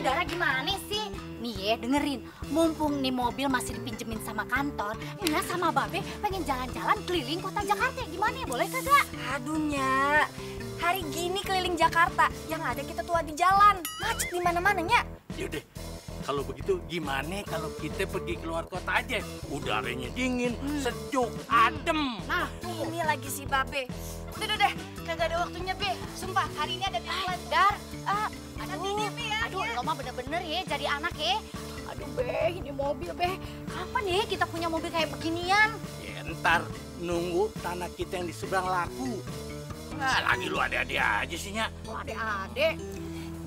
Dara gimana sih? Nih ya dengerin, mumpung nih mobil masih dipinjemin sama kantor, Nya sama Babe pengen jalan-jalan keliling kota Jakarta. Gimana ya, boleh kagak? Aduh Nya, hari gini keliling Jakarta, yang ada kita tua di jalan, macet di mana-mana Nya. Yaudah, kalau begitu gimana kalau kita pergi keluar kota aja? Udaranya dingin, sejuk, adem. Nah, Ini lagi si Babe. Udah deh, kagak ada waktunya Be. Sumpah, hari ini ada deadline. Dar, Nanti Be ya. aduh, lo mah bener-bener ya jadi anak ya. Aduh Be, ini mobil Be. Kapan ya kita punya mobil kayak beginian? Ya ntar nunggu tanah kita yang di seberang laku. Nah, lagi lu ada-ada aja sih, Nya. Oh, adek-adek.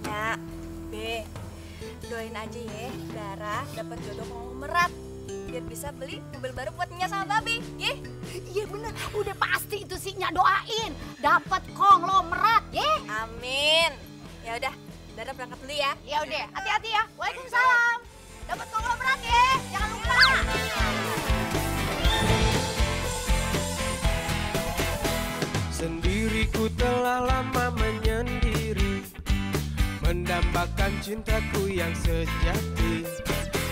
Nya, Be, doain aja ya, Dara dapat jodoh konglomerat. Biar bisa beli mobil baru buat Nya sama Babe, ya? Iya bener, udah pasti itu sih Nya doain. Dapat konglomerat, ya. Amin. Ya udah, Dara berangkat dulu ya. Ya udah, hati-hati ya. Waalaikumsalam. Dapat konglomerat ya, jangan lupa. Sendiriku telah lama menyendiri, mendambakan cintaku yang sejati.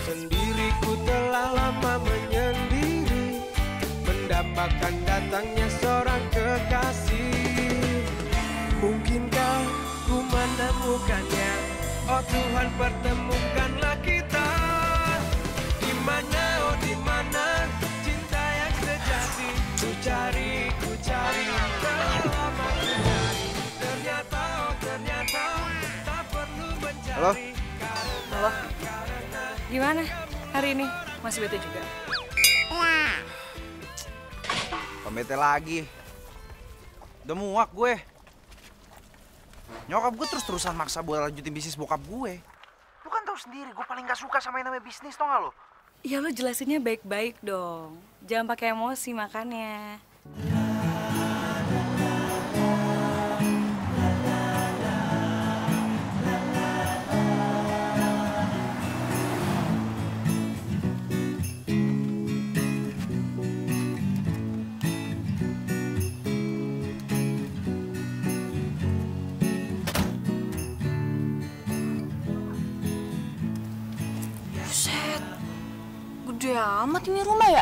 Sendiriku telah lama menyendiri, mendambakan datangnya seorang kekasih. Mungkinkah ku menemukannya? Oh Tuhan, pertemukanlah kita. Di mana, oh di mana cinta yang sejati? Ku cari, telah lama ku cari. Ternyata, oh ternyata tak perlu mencari. Halo? Halo? Gimana hari ini? Masih bete juga? Pembete lagi. Udah muak gue. Nyokap gue terus-terusan maksa buat lanjutin bisnis bokap gue. Lu kan tahu sendiri, gue paling gak suka sama yang namanya bisnis, tau gak lo? Ya lo jelasinnya baik-baik dong. Jangan pakai emosi makannya. Buset, gede amat ini rumah ya?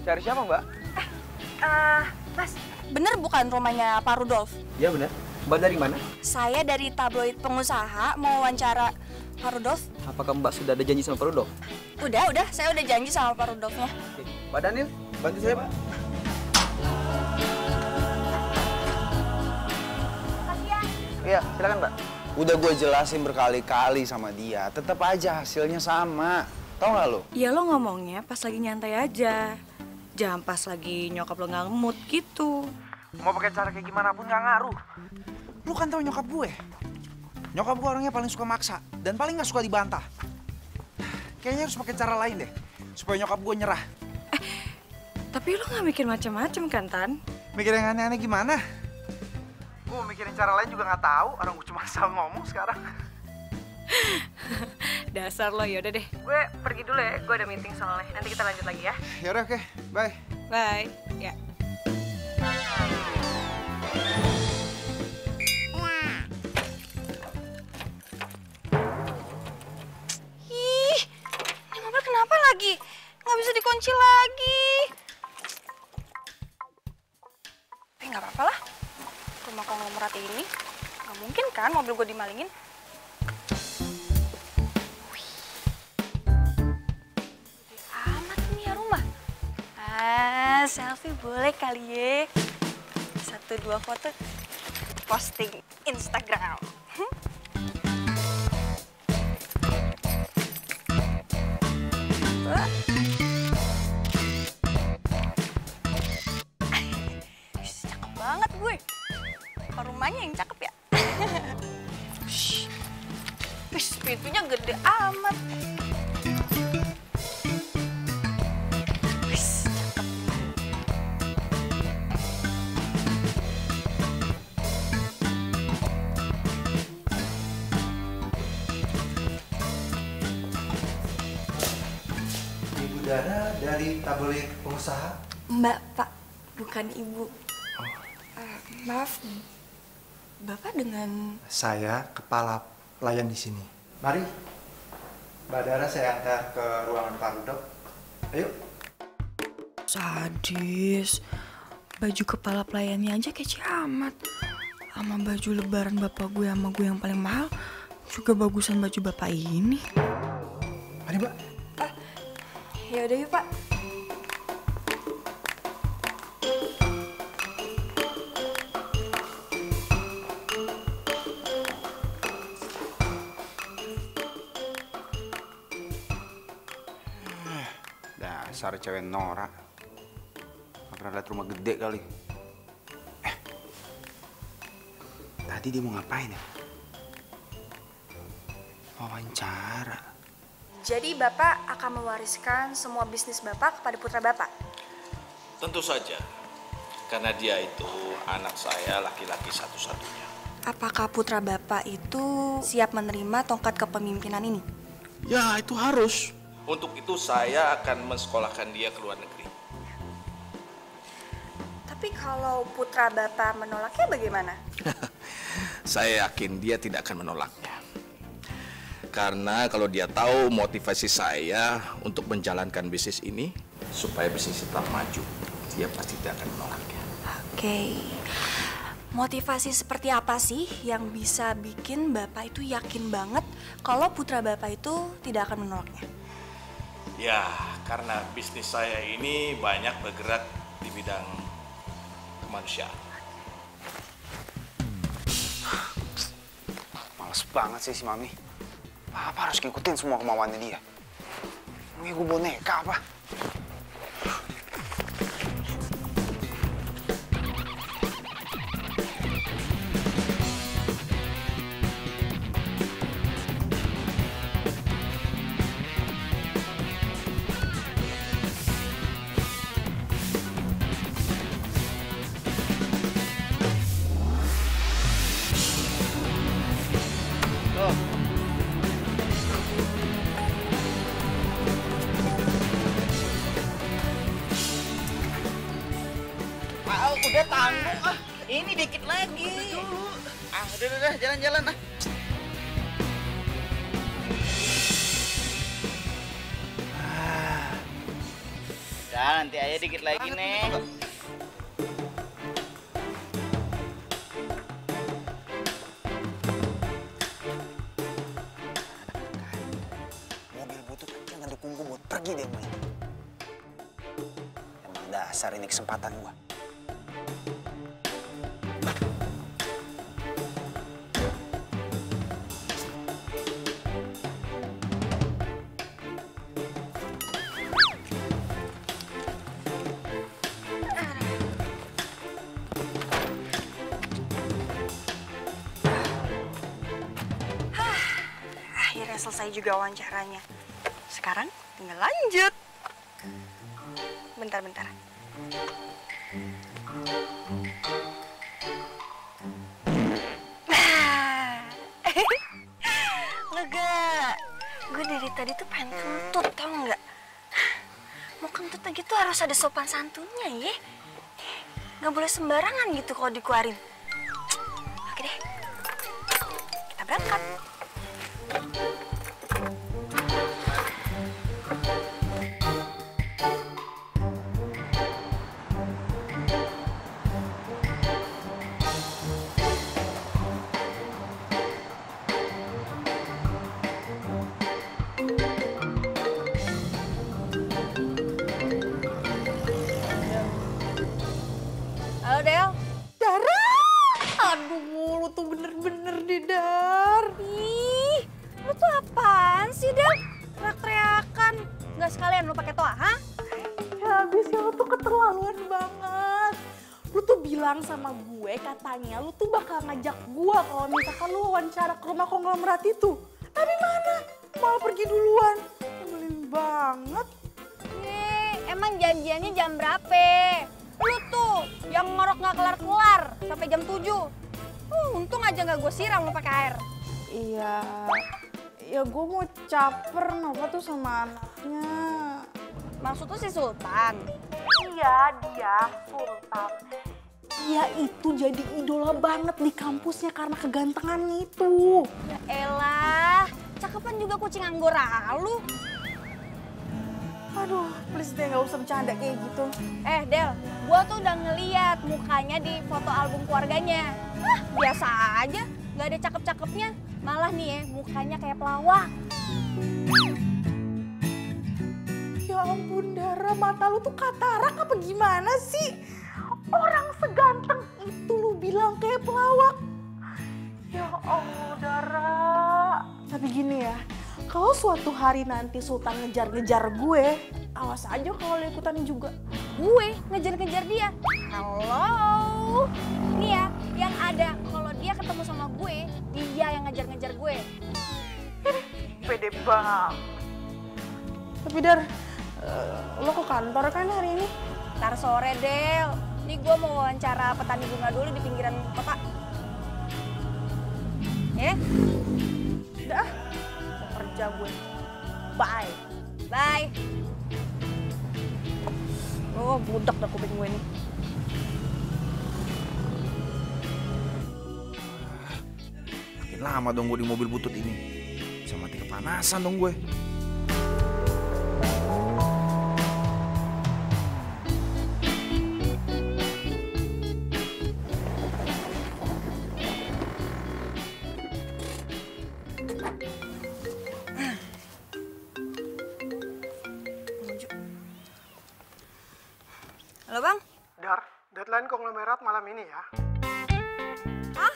Cari siapa, Mbak? Mas, bener bukan rumahnya Pak Rudolf? Iya bener. Mbak dari mana? Saya dari tabloid pengusaha mau wawancara Pak Rudolf. Apakah Mbak sudah ada janji sama Pak Rudolf? Udah, saya udah janji sama Pak Rudolfnya. Oke. Pak Daniel, bantu saya, Pak. Iya, silakan, Mbak. Udah gue jelasin berkali-kali sama dia, tetap aja hasilnya sama. Tau gak lo? Ya lo ngomongnya pas lagi nyantai aja. Jangan pas lagi nyokap lo nggak mood gitu. Mau pakai cara kayak gimana pun nggak ngaruh. Lu kan tahu nyokap gue. Nyokap gue orangnya paling suka maksa dan paling nggak suka dibantah. Kayaknya harus pakai cara lain deh supaya nyokap gue nyerah. Tapi lo nggak mikir macam-macam kan, Tan? Mikir yang aneh-aneh gimana? Gue mikirin cara lain juga nggak tahu. Orang gue cuma asal ngomong sekarang. Dasar lo, yaudah deh. Gue pergi dulu ya, gue ada meeting soalnya. Nanti kita lanjut lagi ya. Yaudah, oke. Bye. Bye. Ya. Ih, ini mobil kenapa lagi? Nggak bisa dikunci lagi. Tapi nggak apa-apa lah. Rumah konglomerat ini nggak mungkin kan mobil gue dimalingin. Wih, gede amat nih ya rumah. Selfie boleh kali ya. 1-2 foto posting Instagram. Cakep banget gue. Apa rumahnya yang cakep ya? Wih, pintunya gede amat. Wih, cakep. Ibu Dara dari tabloid pengusaha. Mbak, Pak, bukan Ibu. Maaf, Bapak dengan... Saya kepala pelayan di sini. Mari, Mbak Dara saya antar ke ruangan Pak Rudolf. Ayo. Sadis. Baju kepala pelayannya aja kece amat. Sama baju lebaran bapak gue sama gue yang paling mahal juga bagusan baju bapak ini. Mari, Mbak. Ya udah yuk, Pak. Dasar cewek norak. Gak pernah lihat rumah gede kali. Tadi dia mau ngapain ya? Wawancara. Jadi Bapak akan mewariskan semua bisnis Bapak kepada putra Bapak? Tentu saja, karena dia itu anak saya laki-laki satu-satunya. Apakah putra Bapak itu siap menerima tongkat kepemimpinan ini? Ya, itu harus. Untuk itu saya akan mensekolahkan dia ke luar negeri. Tapi kalau putra Bapak menolaknya bagaimana? Saya yakin dia tidak akan menolaknya. Karena kalau dia tahu motivasi saya untuk menjalankan bisnis ini supaya bisnis tetap maju, dia pasti tidak akan menolaknya. Oke. Motivasi seperti apa sih yang bisa bikin Bapak itu yakin banget kalau putra Bapak itu tidak akan menolaknya? Ya, karena bisnis saya ini banyak bergerak di bidang kemanusiaan. Males banget sih si Mami. Apa harus ngikutin semua kemauannya dia? Emangnya gue boneka apa? Udah tanggung ah, ini dikit lagi. Udah jalan-jalan ah. Udah nanti aja dikit lagi nih. Mobil butut jangan dukung gue buat pergi deh Mai. Emang dasar ini kesempatan gue. Akhirnya selesai juga wawancaranya. Sekarang tinggal lanjut. Bentar. Lega. Gue dari tadi tuh pengen kentut, tau nggak? Mau kentut lagi tuh harus ada sopan santunnya ya. Nggak boleh sembarangan gitu kalau dikeluarin. Oke deh, kita berangkat. Halo Del. Dara! Aduh, lu tuh bener-bener di Dar. Ih, lu tuh apaan sih Del? Teriak-teriakan. Nggak sekalian lu pakai toa, ha? Ya habis ya, lu tuh keterlaluan banget. Lu tuh bilang sama gue katanya lu tuh bakal ngajak gue kalau misalkan lu wawancara ke rumah konglomerat itu. Tapi mana? Malah pergi duluan. Nyebelin banget. Emang janjiannya jam berapa? Lu tuh yang ngorok nggak kelar-kelar sampai jam 7. Untung aja nggak gue siram lu pakai air. Iya, ya gue mau caper Nova tuh sama anaknya. Maksud tuh si Sultan? Iya, dia Sultan. dia itu jadi idola banget di kampusnya karena kegantengannya itu. Ya elah, cakepan juga kucing Anggora lu. Aduh, please deh gak usah bercanda kayak gitu. Del, gua tuh udah ngeliat mukanya di foto album keluarganya. Hah, biasa aja, gak ada cakep-cakepnya. Malah nih ya, mukanya kayak pelawak. Ya ampun Dara, mata lu tuh katarak apa gimana sih? Orang seganteng itu lu bilang kayak pelawak. Ya Allah Dara. Tapi gini ya, kalau suatu hari nanti Sultan ngejar-ngejar gue, awas aja kalau lu ikutan juga. Gue ngejar-ngejar dia. Halo. Nih ya, yang ada kalau dia ketemu sama gue, dia yang ngejar-ngejar gue. Pede banget. Tapi Dar, lo ke kantor kan hari ini? Ntar sore, Del. Nih gue mau wawancara petani bunga dulu di pinggiran kota. Ya? Udah, mau kerja gue. Bye. Bye. Oh, budak dah kuping gue nih. Makin lama dong gue di mobil butut ini. Bisa mati kepanasan dong gue. Halo, Bang. Dar, deadline konglomerat malam ini ya. Hah?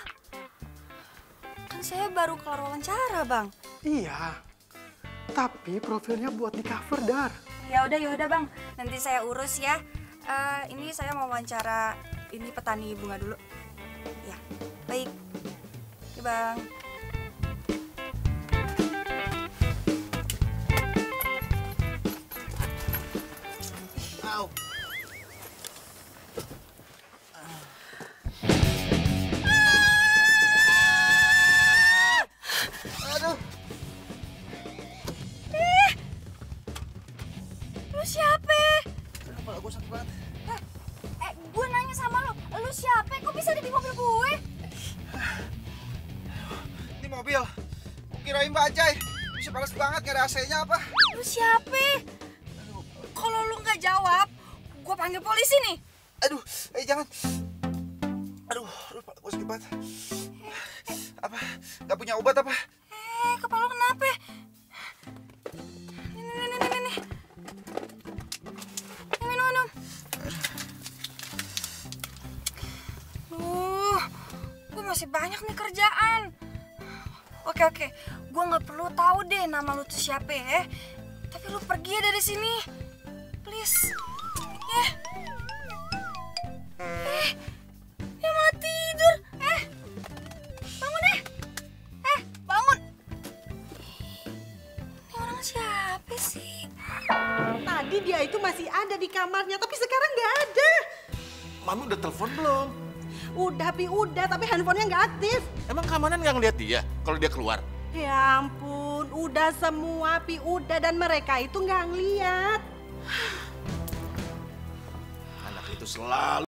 Kan saya baru kelar wawancara, Bang. Iya, tapi profilnya buat di cover, Dar. Ya udah Bang. Nanti saya urus ya. Ini saya mau wawancara ini petani bunga dulu. Ya, baik. Oke, Bang. Au. Aduh. Lu siapa? Kepala gue sakit banget. Gue nanya sama lu siapa? Kok bisa ada di mobil gue? Ini mobil. Kirain bajai. Bisa panas banget, gak ada AC-nya apa? Lu siapa? Kalau lu nggak jawab, gue panggil polisi nih. Aduh, jangan. Aduh, kepala gue sakit banget. Apa? Gak punya obat apa? Kepala lu kenapa? Nih. Minum. Gue masih banyak nih kerjaan. Oke. Gue nggak perlu tahu deh nama lu tuh siapa ya. Tapi lu pergi ya dari sini. Please. Dia malah tidur. Bangun deh. Bangun. Ini orang siapa sih? Tadi dia itu masih ada di kamarnya, tapi sekarang nggak ada. Mami udah telepon belum? Udah, tapi handphonenya nggak aktif. Emang keamanan nggak ngeliat dia kalau dia keluar? Ya ampun, udah semua, udah, dan mereka itu nggak ngeliat. Anak itu selalu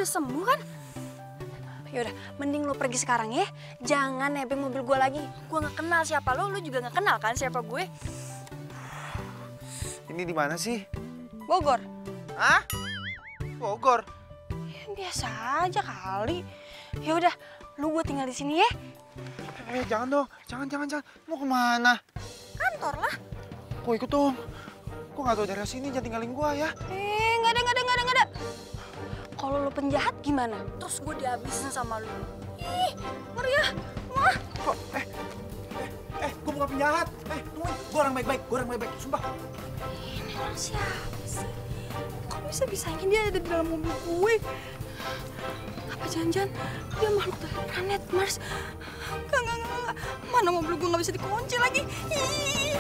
udah sembuh kan? Yaudah, mending lo pergi sekarang ya. Jangan nebeng mobil gue lagi. Gue nggak kenal siapa lo juga nggak kenal kan siapa gue. Ini di mana sih? Bogor. Hah? Bogor? Ya, biasa aja kali. Ya udah, lu gue tinggal di sini ya. Jangan dong, jangan. Mau kemana? Kantor lah. Kok ikut dong? Kok nggak tahu daerah sini, jangan tinggalin gua ya. Nggak ada. Kalau lu penjahat gimana? Terus gue dihabisin sama lu. Ih, ngeri ya. Wah. Kok, gua bukan penjahat. Tungguin, gua orang baik-baik, sumpah. Ini orang siapa sih? Kok bisa-bisanya dia ada di dalam mobil gue? Apa jangan-jangan dia makhluk dari planet Mars? Enggak. Mana mobil gue nggak bisa dikunci lagi? Ih.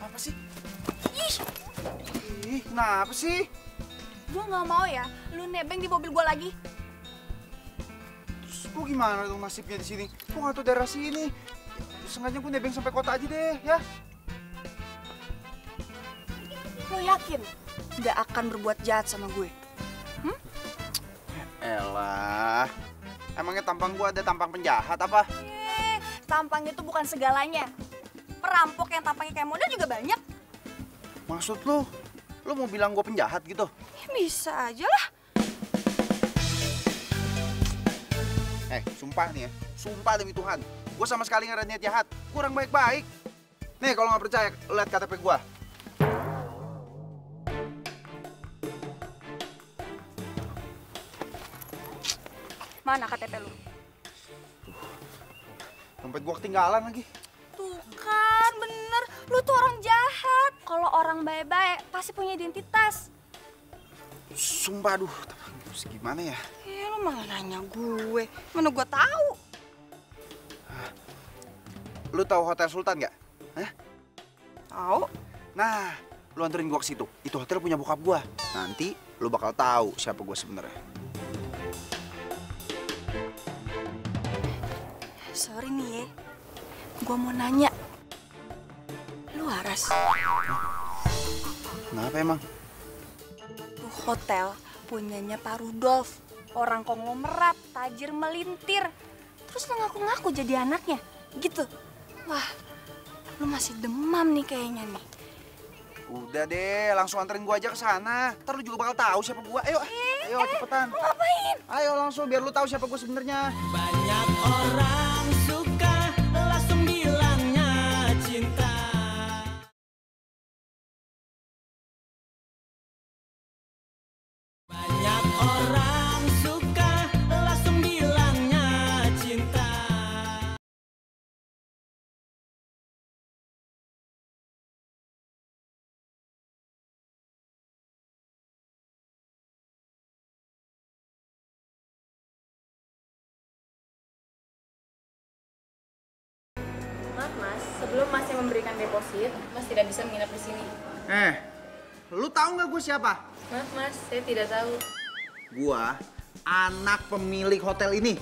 Apa sih? Ih, kenapa sih? Gue nggak mau ya, lu nebeng di mobil gue lagi. Terus gua gimana dong nasibnya di sini? Gua nggak tahu daerah sini. Sengaja gua nebeng sampai kota aja deh, ya. Lo yakin nggak akan berbuat jahat sama gue? Elah, emangnya tampang gua ada tampang penjahat apa? Tampang itu bukan segalanya. Perampok yang tampangnya kayak model juga banyak. Maksud lu mau bilang gua penjahat gitu? Ya, bisa aja lah. Sumpah nih ya, sumpah demi Tuhan, gua sama sekali nggak ada niat jahat. Gua orang baik-baik. Nih kalau nggak percaya, lihat KTP gua. Mana KTP lu? Dompet gua ketinggalan lagi. Tuh kan, bener. Lu tuh orang jahat. Kalau orang baik-baik pasti punya identitas. Sumpah, aduh, terus gimana ya? Lu malah nanya gue. Mana gue tahu? Lu tahu Hotel Sultan nggak? Hah? Tahu. Nah, lu anterin gua ke situ. Itu hotel punya bokap gua. Nanti lu bakal tahu siapa gua sebenarnya. Sorry nih ya. Gue mau nanya. Lu waras? Kenapa emang? Tuh hotel punyanya Pak Rudolf. Orang konglomerat, tajir melintir. Terus lu ngaku-ngaku jadi anaknya. Gitu. Wah, lu masih demam nih kayaknya nih. Udah deh, langsung anterin gua aja ke sana. Ntar lu juga bakal tahu siapa gua. Ayo, cepetan. Lu ngapain? Ayo langsung biar lu tahu siapa gua sebenarnya. Banyak orang suka langsung bilangnya cinta. Banyak orang suka langsung bilangnya cinta. Maaf mas, sebelum masnya memberikan deposit, mas tidak bisa menginap di sini. Lu tahu nggak gua siapa? Maaf mas, saya tidak tahu. Gua anak pemilik hotel ini.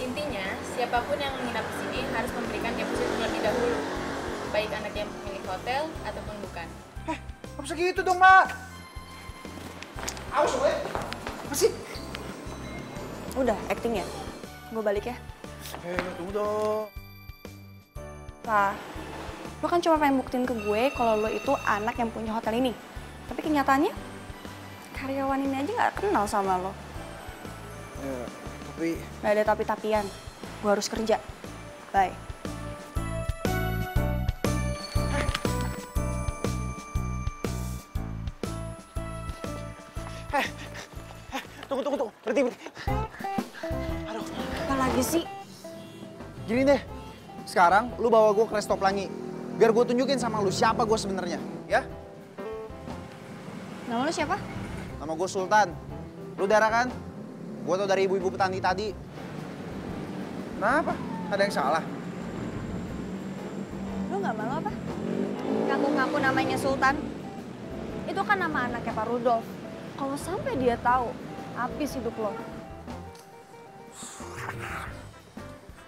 Intinya, siapapun yang menginap di sini harus memberikan deposit terlebih dahulu. Baik anak yang pemilik hotel ataupun bukan. Nggak bisa gitu dong, Mbak. Awas, gue. Apa sih? Udah, acting ya? Gue balik ya. Tunggu dong. Pak, lo kan cuma pengen buktiin ke gue kalau lo itu anak yang punya hotel ini. Tapi kenyataannya, karyawan ini aja nggak kenal sama lo. Tapi... Nggak ada tapi-tapian. Gue harus kerja. Bye. Tunggu. Berhenti. Aduh. Apa lagi sih? Gini deh. Sekarang lu bawa gue ke Resto Pelangi. Biar gue tunjukin sama lu siapa gue sebenarnya, ya? Nama lu siapa? Nama gue Sultan. Lu darah kan? Gue tau dari ibu-ibu petani tadi. Kenapa? Ada yang salah? Lu nggak malu apa? Ngaku-ngaku namanya Sultan. Itu kan nama anaknya Pak Rudolf. Kalau sampai dia tahu, habis hidup lo.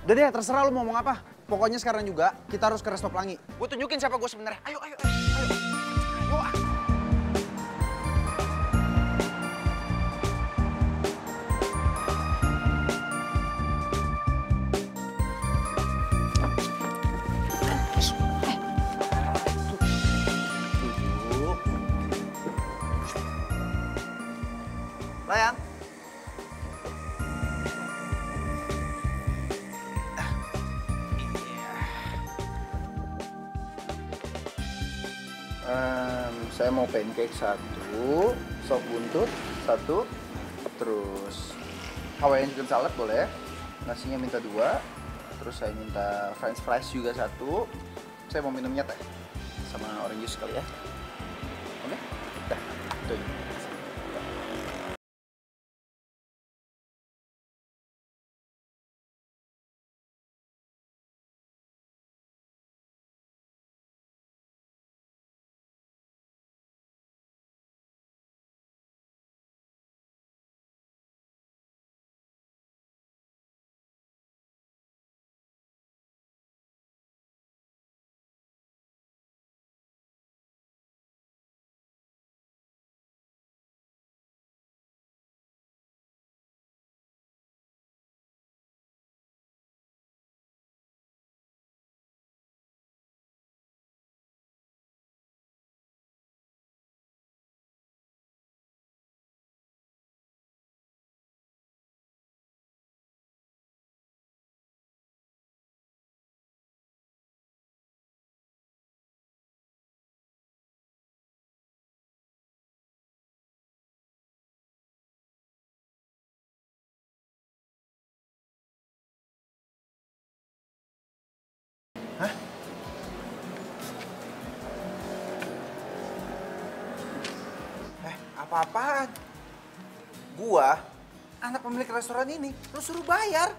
Udah deh, terserah lu mau ngomong apa. Pokoknya sekarang juga kita harus ke Resto Pelangi. Gue tunjukin siapa gue sebenarnya. Ayo. Ayo. Layan. Saya mau pancake 1, sop buntut 1, terus Hawaiian chicken salad boleh, nasinya minta 2, terus saya minta french fries juga 1, saya mau minumnya teh sama orange juice kali ya. Oke? Dah, itu aja. Apa-apaan? Gua, anak pemilik restoran ini, lu suruh bayar.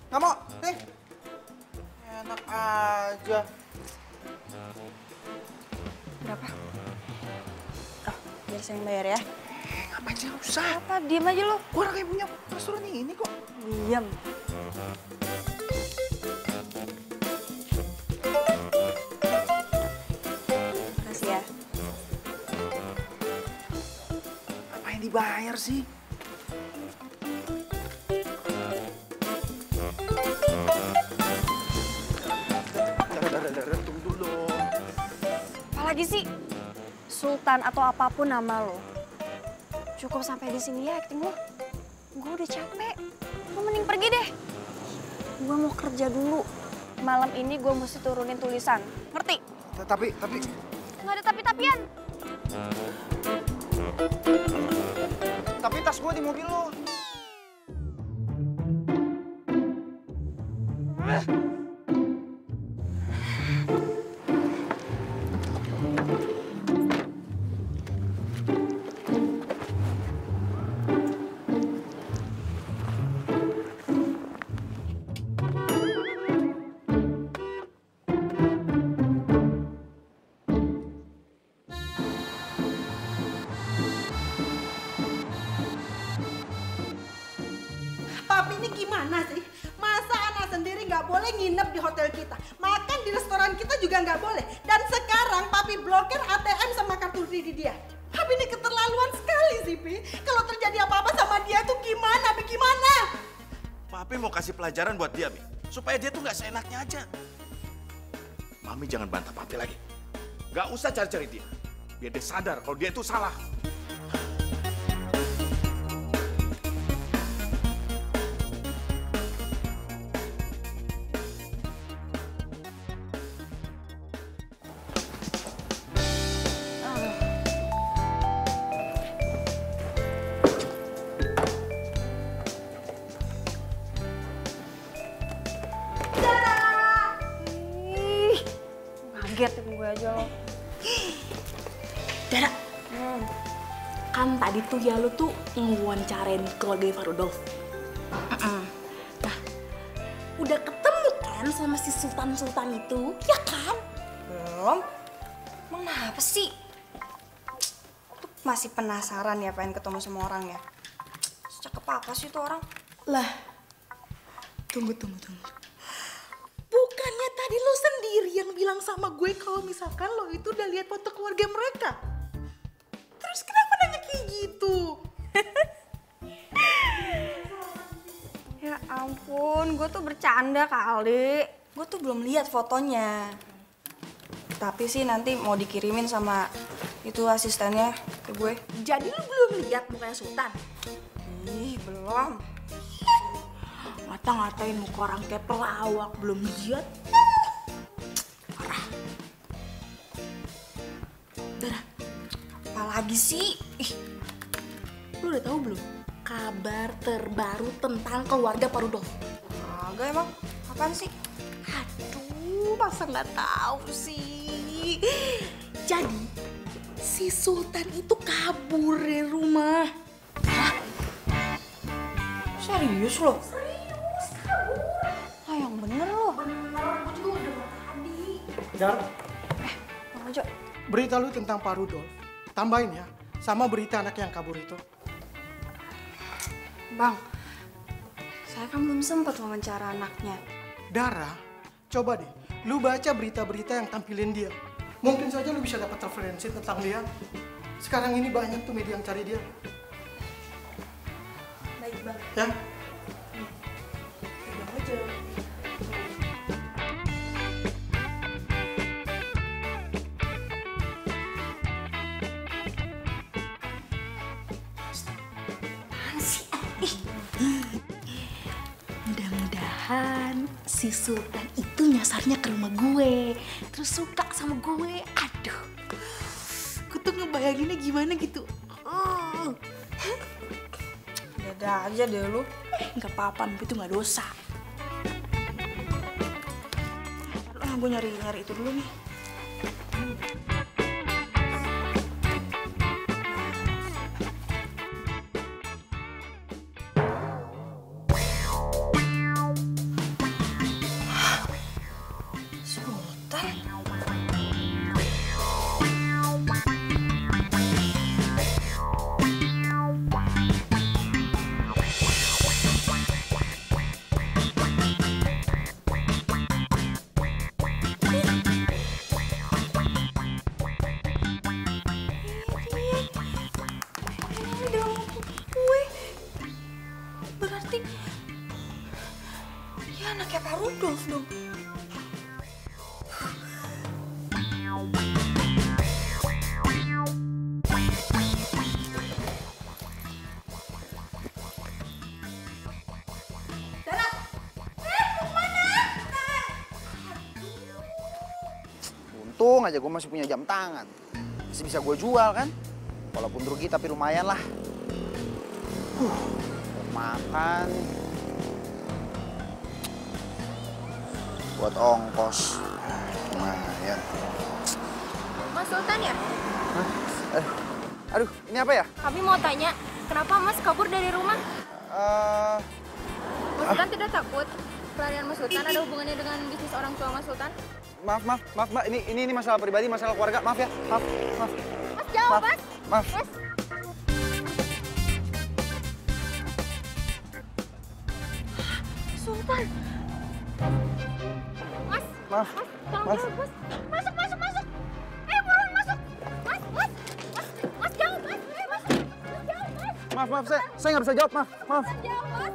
Nggak mau? Nih. Enak aja. Berapa? Oh, biar saya yang bayar ya. Ngapain sih? Nggak usah. Apa? Diem aja lo. Gua orang yang punya restoran ini kok. Diem. Makasih ya. Ngapain dibayar sih? Tunggu dulu. Apalagi sih? Sultan atau apapun nama lo. Cukup sampai di sini ya acting lo. Gue udah capek. Lo mending pergi deh. Gue mau kerja dulu. Malam ini gue mesti turunin tulisan. Ngerti? Tapi... Nggak ada tapi-tapian. Tapi tas gue di mobil lo. Papi ini gimana sih? Masa anak sendiri nggak boleh nginep di hotel kita? Makan di restoran kita juga nggak boleh. Dan sekarang Papi blokir ATM sama kartu kredit dia. Papi ini keterlaluan sekali sih, Pi. Kalau terjadi apa-apa sama dia tuh gimana, Pi? Gimana? Papi mau kasih pelajaran buat dia, Mi. Supaya dia tuh nggak seenaknya aja. Mami jangan bantah Papi lagi. Nggak usah cari-cari dia. Biar dia sadar kalau dia itu salah. Kaget gue aja lo. Dara, kan tadi tuh ya lu tuh ngewawancarain keluarga Farudolf. Nah, udah ketemu kan sama si Sultan-Sultan itu, ya kan? Belum. Emang apa sih? Tuh masih penasaran ya pengen ketemu sama orangnya. Secakep apa sih tuh orang? Lah, tunggu. Bukannya Tadi lo sendiri yang bilang sama gue kalau misalkan lo itu udah lihat foto keluarga mereka. Terus kenapa nanya kayak gitu? Ya ampun, gue tuh bercanda kali. Gue tuh belum lihat fotonya. Tapi sih nanti mau dikirimin sama itu asistennya ke gue. Jadi lo belum lihat mukanya Sultan? Ih, belum. Ngata-ngatain muka orang kayak pelawak, belum lihat. Parah. Dara, Apalagi sih? Ih, lo udah tahu belum kabar terbaru tentang keluarga Pak Rudolf? agak emang. Apaan sih? Aduh, masa nggak tahu sih. Jadi, si Sultan itu kabur dari rumah. Serius lo? Serius, kabur. Ah, yang bener lo. Bener, gue juga udah dengar tadi. Dar, Bang Ojo. berita lu tentang Pak Rudolf. Tambahin ya, sama berita anak yang kabur itu. Bang, saya kan belum sempat wawancara anaknya. Dara, coba deh, lu baca berita-berita yang tampilin dia. Mungkin saja lu bisa dapat referensi tentang dia. Sekarang ini banyak tuh media yang cari dia. Baik, Bang. Ya? Bang Ojo. Mudah-mudahan si Sultan itu nyasarnya ke rumah gue, terus suka sama gue. Aduh, gue tuh ngebayanginnya gimana gitu. Ada aja deh lu. Nggak apa-apa, itu nggak dosa. Gue nyari itu dulu nih. Berarti ya anaknya Pak Rudolf dong. Untung aja gue masih punya jam tangan. Masih bisa gue jual kan? Walaupun rugi tapi lumayan lah. Makan. Buat ongkos. Lumayan. Mas Sultan ya? Hah? Aduh, ini apa ya? Kami mau tanya, kenapa Mas kabur dari rumah? Mas Sultan tidak takut pelarian Mas Sultan ada hubungannya dengan bisnis orang tua Mas Sultan? Maaf, Mbak. Ini masalah pribadi, masalah keluarga. Maaf ya. Maaf. Mas jawab, Mas. Maaf. Mas. Sultan. Mas. Maaf. Mas, tolong Mas. jawab, Mas. Masuk. Buruan masuk. Mas, jawab, Mas. Masuk. Mas, jawab, Mas. Maaf, saya nggak bisa jawab, maaf. Mas, jawab, Mas.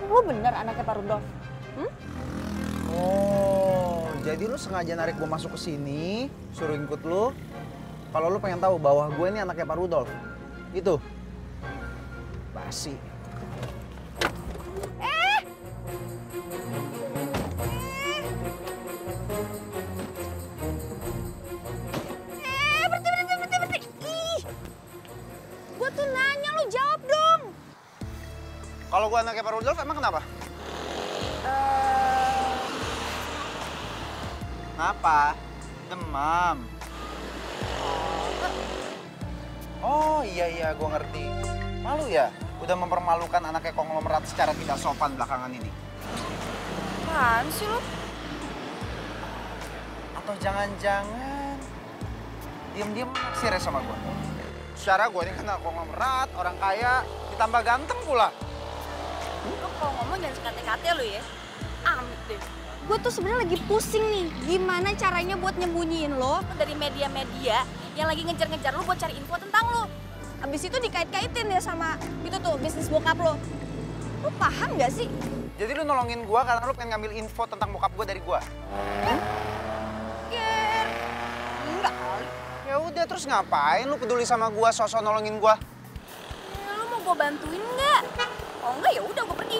Lu bener anaknya Pak Rudolf? Oh, jadi lu sengaja narik gue masuk ke sini, suruh ikut lu. Kalau lu pengen tahu bahwa gue ini anaknya Pak Rudolf. Gitu. Basi. Berhenti. Ih, gue tuh nanya, lu jawab dong. Kalau gue anaknya Pak Rudolf, emang kenapa? Kenapa? Demam. Oh iya, gue ngerti. Malu ya? Udah mempermalukan anaknya konglomerat secara tidak sopan belakangan ini. Apaan sih lo? Atau jangan-jangan diam-diam naksir ya sama gue? Secara gue ini kan konglomerat, orang kaya, ditambah ganteng pula. Lo kalau ngomong jangan sekate-kate lo ya. Amit deh. Gue tuh sebenarnya lagi pusing nih. Gimana caranya buat nyembunyiin lo dari media-media yang lagi ngejar-ngejar lo buat cari info tentang lo. Abis itu dikait-kaitin ya sama itu tuh bisnis bokap lo. Lo paham gak sih? Jadi lu nolongin gue karena lu pengen ngambil info tentang bokap gue dari gue? Ger. Enggak kali. Ya udah, terus ngapain lu peduli sama gue, sosok nolongin gue? Lo mau gue bantuin nggak? Oh enggak ya udah gue pergi.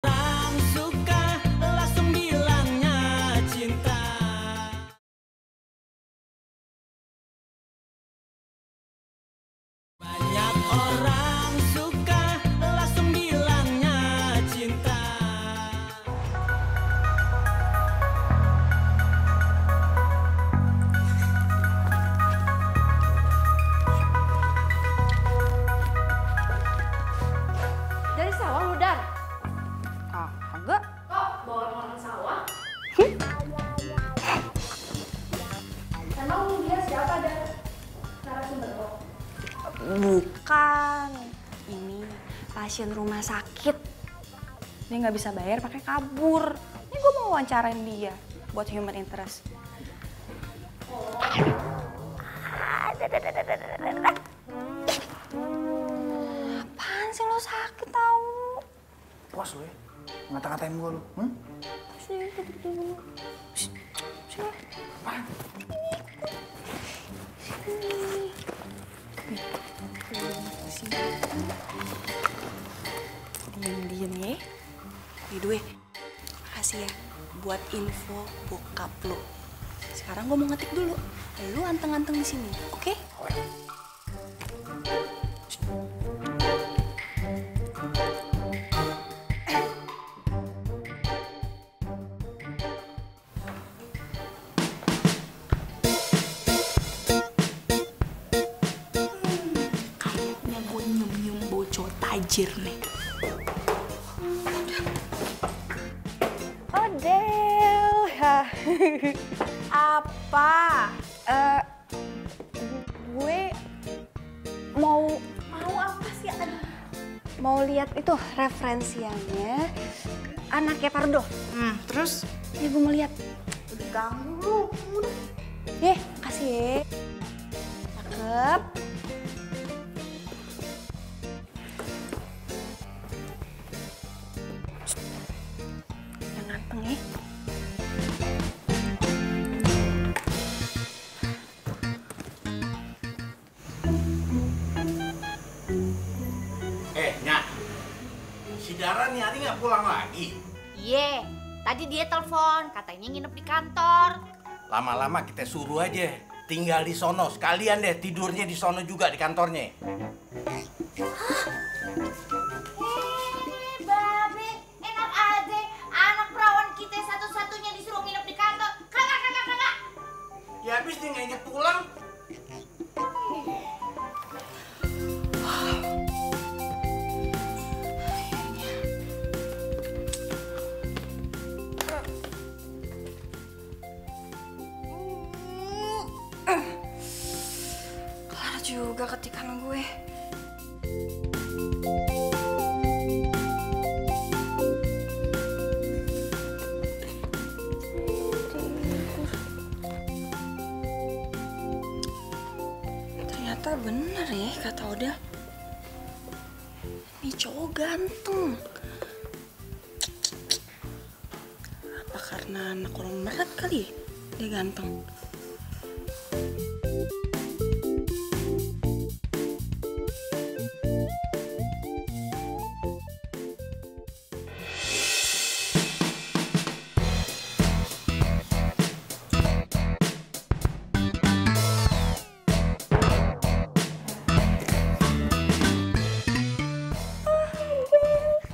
Orang suka langsung bilangnya cinta. Banyak orang suka langsung bilangnya cinta. Dari sawah lu, Dan? Kagak. Kok bawa orang sawah? Emang dia siapa, Dan? Narasumber lo? Bukan. Ini pasien rumah sakit. Dia nggak bisa bayar pakai kabur. Ini gue mau wawancarain dia buat human interest. Apaan sih lo sakit tau? Puas lu ya, ngata-ngatain gue lu. Sini, duduk dulu. Sini. Apaan? Sini. Diem-diem ya. Due, makasih ya buat info bokap lo. Sekarang gue mau ngetik dulu. Lu anteng-anteng di sini, oke? Kayaknya gue nyium-nyium bocor tajir nih. Odel. Apa? Gue mau apa sih? mau lihat itu referensiannya anaknya Pardo. Terus? Ya gue mau lihat. Udah ganggu lu. Makasih ya. Cakep. Yang ganteng ya. Nyak, si Dara nih hari nggak pulang lagi. Iya, tadi dia telepon, katanya nginep di kantor. Lama-lama kita suruh aja tinggal di sono, sekalian deh tidurnya di sono juga di kantornya. Babe, enak aja. Anak perawan kita satu-satunya disuruh nginep di kantor. Kagak. habis dia nggak inget pulang. Kelar juga ketikan gue. Ternyata bener ya kata Oda. Ini cowok ganteng. Apa karena anak orang berat kali ya? Dia ganteng.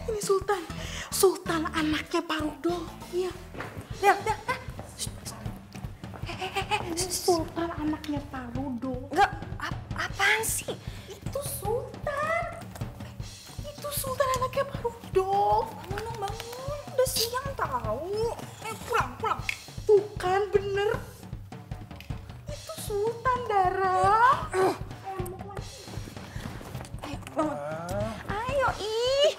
Ini Sultan. Sultan anaknya Pak Rudolf. Iya. Lihat, lihat. Sultan anaknya Pak Rudolf. Enggak, apaan sih? Itu Sultan. Itu Sultan anaknya Pak Rudolf. Bangun, bangun. Udah siang tahu. Pulang, pulang. Tuh kan bener. Itu Sultan, Dara. Ayo, ih.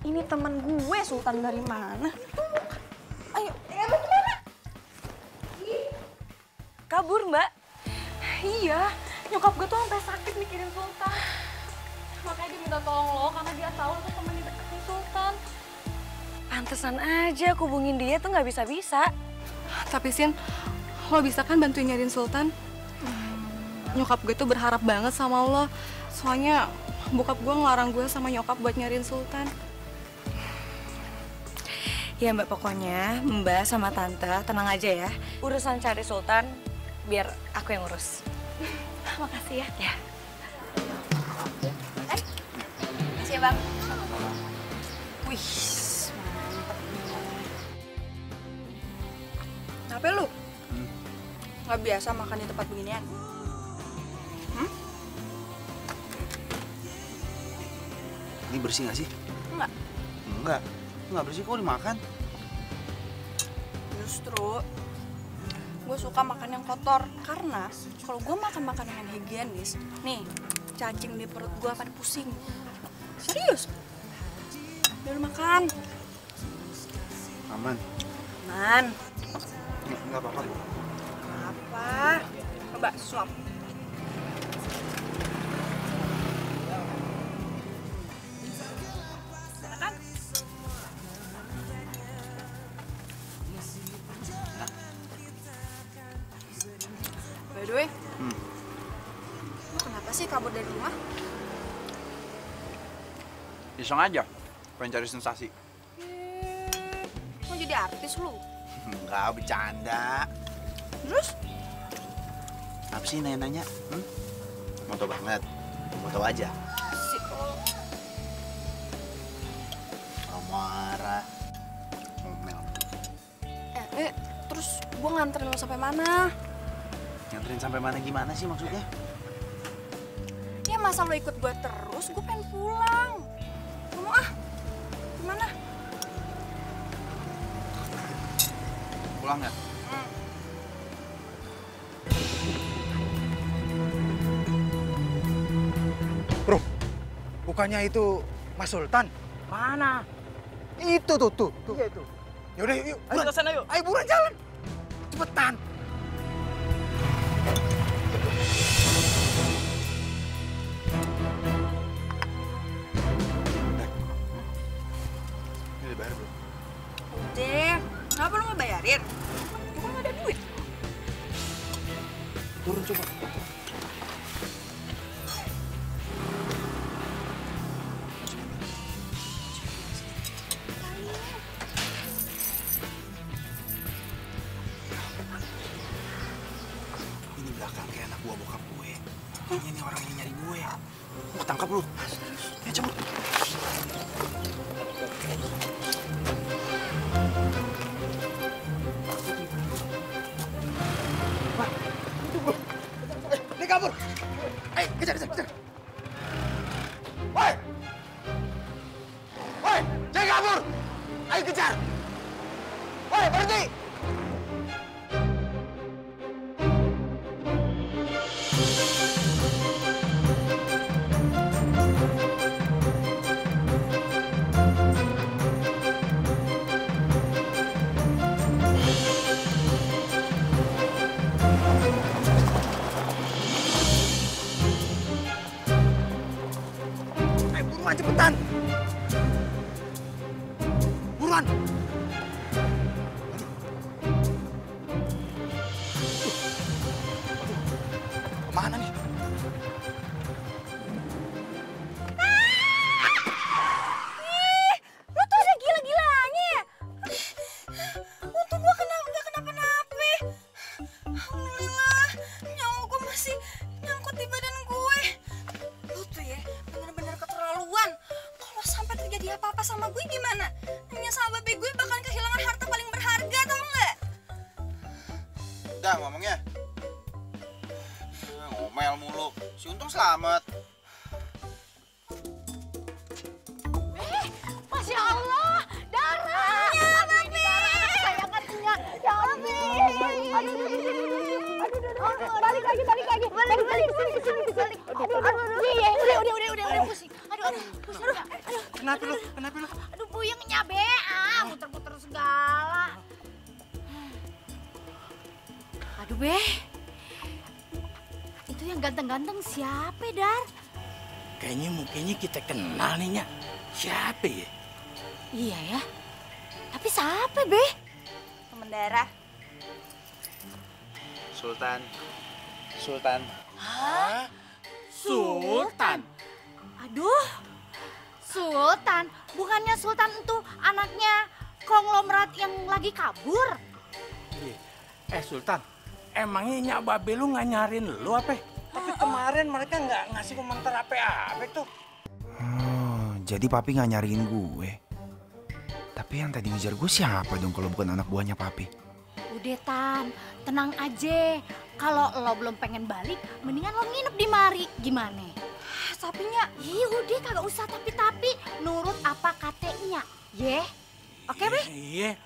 Ini teman gue, Sultan dari mana? Ayo, lu kemana? Kabur, Mbak. Iya, nyokap gue tuh sampai sakit mikirin Sultan. Makanya dia minta tolong lo karena dia tahu lo tuh temenin deketnya Sultan. Pantesan aja aku hubungin dia tuh nggak bisa-bisa. Tapi Sin, lo bisa kan bantuin nyariin Sultan? Nyokap gue tuh berharap banget sama lo. Soalnya bokap gue ngelarang gue sama nyokap buat nyariin Sultan. Ya Mbak, pokoknya Mbak sama Tante tenang aja ya. Urusan cari Sultan biar aku yang urus. Makasih ya. Ya. Makasih ya, Bang. Wih, mantep. Kenapa lu? Nggak biasa makan di tempat beginian? Ini bersih nggak sih? Enggak. Enggak. Nggak bersih kok dimakan. Justru gue suka makan yang kotor karena kalau gue makan makanan yang higienis, nih cacing di perut gue pada pusing. Serius? Udah lu makan? Aman. Man. Nggak apa-apa. Apa? Coba suap. Enak kan? By the way, lu kenapa sih kabur dari rumah? Iseng aja. Pengen cari sensasi. Mau jadi artis lu? Enggak, bercanda. Terus? Apa sih nanya-nanya? Mau tau banget? Mau tau aja. Si Kalau marah. Ngomel. Terus gue nganterin lo sampai mana? Nganterin sampai mana gimana sih maksudnya? Ya masa lo ikut gue terus, gue pengen pulang. Gak mau ah. Gimana? Pulang ya? Bro, bukannya itu Mas Sultan? Mana? Itu tuh. Iya itu. Yaudah yuk, Ayo ke sana yuk. Ayo buruan jalan. Cepetan. Ini dibayar belum? Udah, kenapa lo mau bayarin? Gue kan gak ada duit. Turun coba. Ini belakang kayak anak buah bokap gue. Kayaknya ini orang yang nyari gue. Mau ketangkap lu. Ya cabut. kabur. Ayo, kejar, kejar, kejar. Woi! Woi, jangan kabur. Ayo kejar. Woi, berhenti. Buruan, cepetan! Buruan! Kemana nih? Lu tuh udah gila-gilanya ya? Untung gua nggak kenapa-napa. Alhamdulillah, nyawa gua masih nyangkut di badan gue. Lu tuh ya, bener-bener keterlaluan. Kalau sampai terjadi apa-apa sama gue gimana? Nanya sama babe gue bakal kehilangan harta paling berharga, tau nggak? Udah ngomongnya. Ngomel mulu. Si Untung selamat. Masya Allah, darah. Ya, Babi. Kesayangannya. Ya Allah. Aduh, balik lagi. Balik ke sini. Aduh. Iya, udah pusing. Aduh, pusing. Aduh. Kenapa lu? Aduh, puyengnya be. Muter-muter segala. Aduh, be. Itu yang ganteng-ganteng siapa, Dar? Kayaknya mukanya kita kenal nih, Nyak. Siapa ya? Iya ya. Tapi siapa, be? Temen darah. Sultan. Hah? Sultan? Aduh, Sultan. Bukannya Sultan itu anaknya konglomerat yang lagi kabur? Sultan, emangnya Nyak Babe lu nggak nyariin lu apa? Tapi kemarin mereka nggak ngasih komentar apa-apa tuh. Jadi papi nggak nyariin gue. Tapi yang tadi ngejar gue siapa dong kalau bukan anak buahnya papi? Udah, Tan, tenang aja. Kalau lo belum pengen balik, mendingan lo nginep di mari. Gimana? Tapinya, udah kagak usah tapi-tapi. Nurut apa katanya, ye? Oke, be? Iya.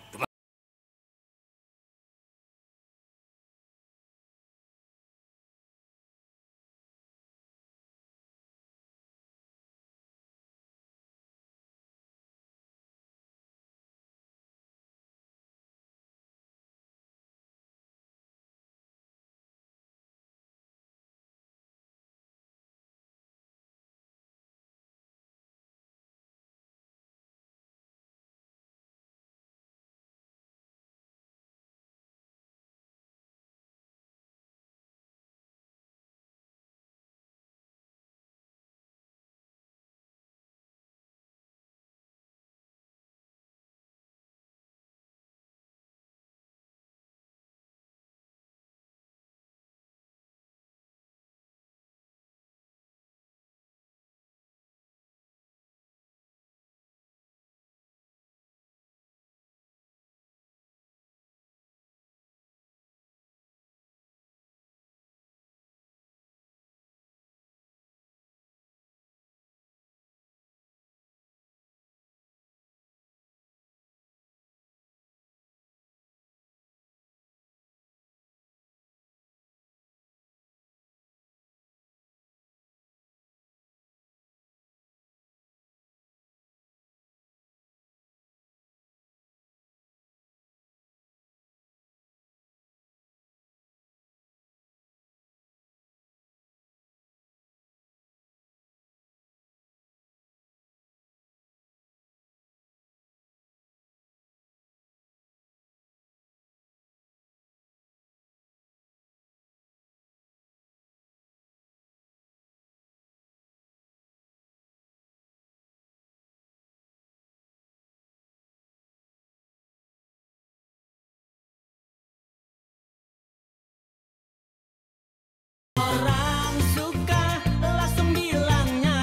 Orang suka langsung bilangnya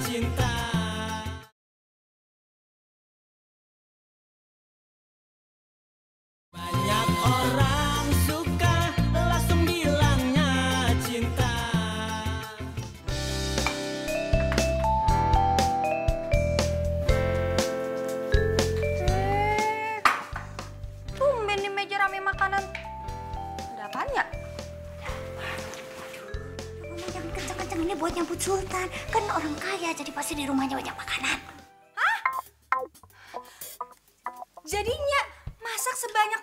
cinta. Banyak orang suka langsung bilangnya cinta. tumben di meja rame makanan. Ada apaan ya? Ngomong jangan kenceng-kenceng, ini buat nyambut Sultan. Kan orang kaya, jadi pasti di rumahnya banyak makanan. Jadinya masak sebanyak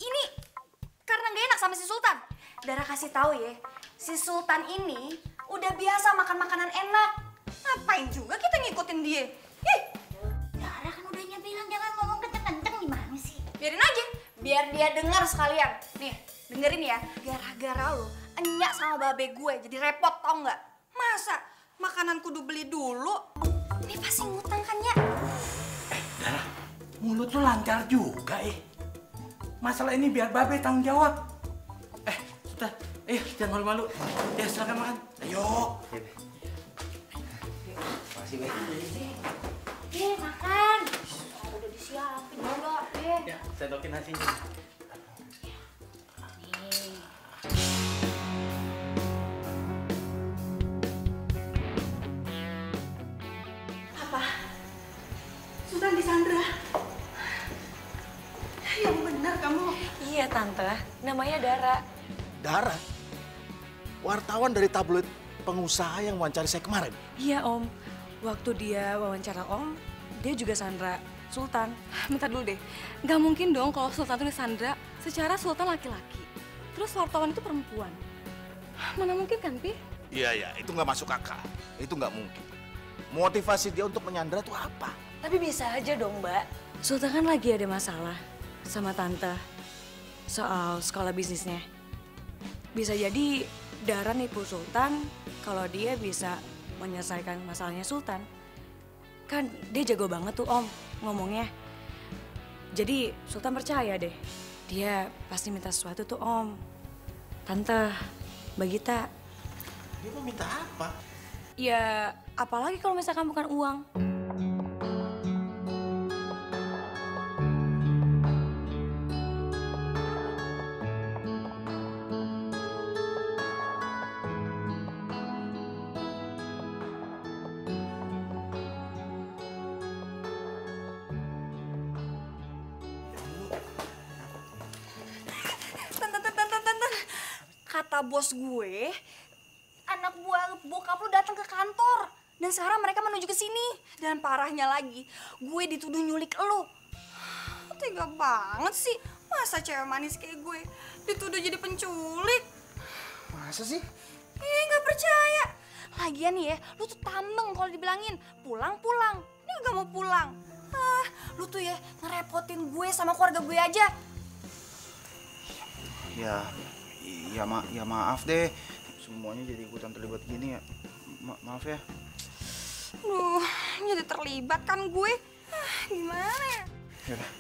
ini karena nggak enak sama si Sultan. Dara kasih tahu ya, si Sultan ini udah biasa makan makanan enak. Ngapain juga kita ngikutin dia? Ih, Dara kan udahnya bilang jangan ngomong kenceng-kenceng, gimana sih? biarin aja, biar dia dengar sekalian. Nih, dengerin ya. Gara-gara lo enyak sama babe gue jadi repot, tau nggak? Masa makanan kudu beli dulu? Ini pasti ngutang kan ya? Dara, mulut lu lancar juga Masalah ini biar Babe tanggung jawab. Sudah, ayo jangan malu-malu. Ya silakan makan. Ayo. Makasih, Be. Makan. Udah disiapin juga, Ya, sedokin nasinya. Apa? Sultan disandra? Yang benar kamu. Iya Tante, namanya Dara. Dara? Wartawan dari tabloid pengusaha yang wawancara saya kemarin? Iya Om, waktu dia wawancara Om, dia juga sandra Sultan. Bentar dulu deh, nggak mungkin dong kalau Sultan itu disandra secara Sultan laki-laki. Terus wartawan itu perempuan. Mana mungkin kan, Pi? Iya, itu nggak masuk akal. Itu nggak mungkin. Motivasi dia untuk menyandra itu apa? Tapi bisa aja dong Mbak. Sultan kan lagi ada masalah sama Tante soal sekolah bisnisnya. Bisa jadi Dara nipu Sultan kalau dia bisa menyelesaikan masalahnya Sultan. Kan dia jago banget tuh Om ngomongnya. Jadi Sultan percaya deh. Dia pasti minta sesuatu tuh Om. Tante, Mbak Gita. Dia mau minta apa? Ya apalagi kalau misalkan bukan uang. Kata bos gue, anak buah bokap lu datang ke kantor. Dan sekarang mereka menuju ke sini. Dan parahnya lagi, gue dituduh nyulik lu. Tega banget sih. Masa cewek manis kayak gue dituduh jadi penculik? Masa sih? Nggak percaya. Lagian nih ya, lu tuh tambeng kalau dibilangin pulang-pulang. Ini nggak mau pulang. Lu tuh ya ngerepotin gue sama keluarga gue aja. Ya maaf deh. Semuanya jadi ikutan terlibat gini ya. Maaf ya. Jadi terlibat kan gue. Gimana ya? Yaudah,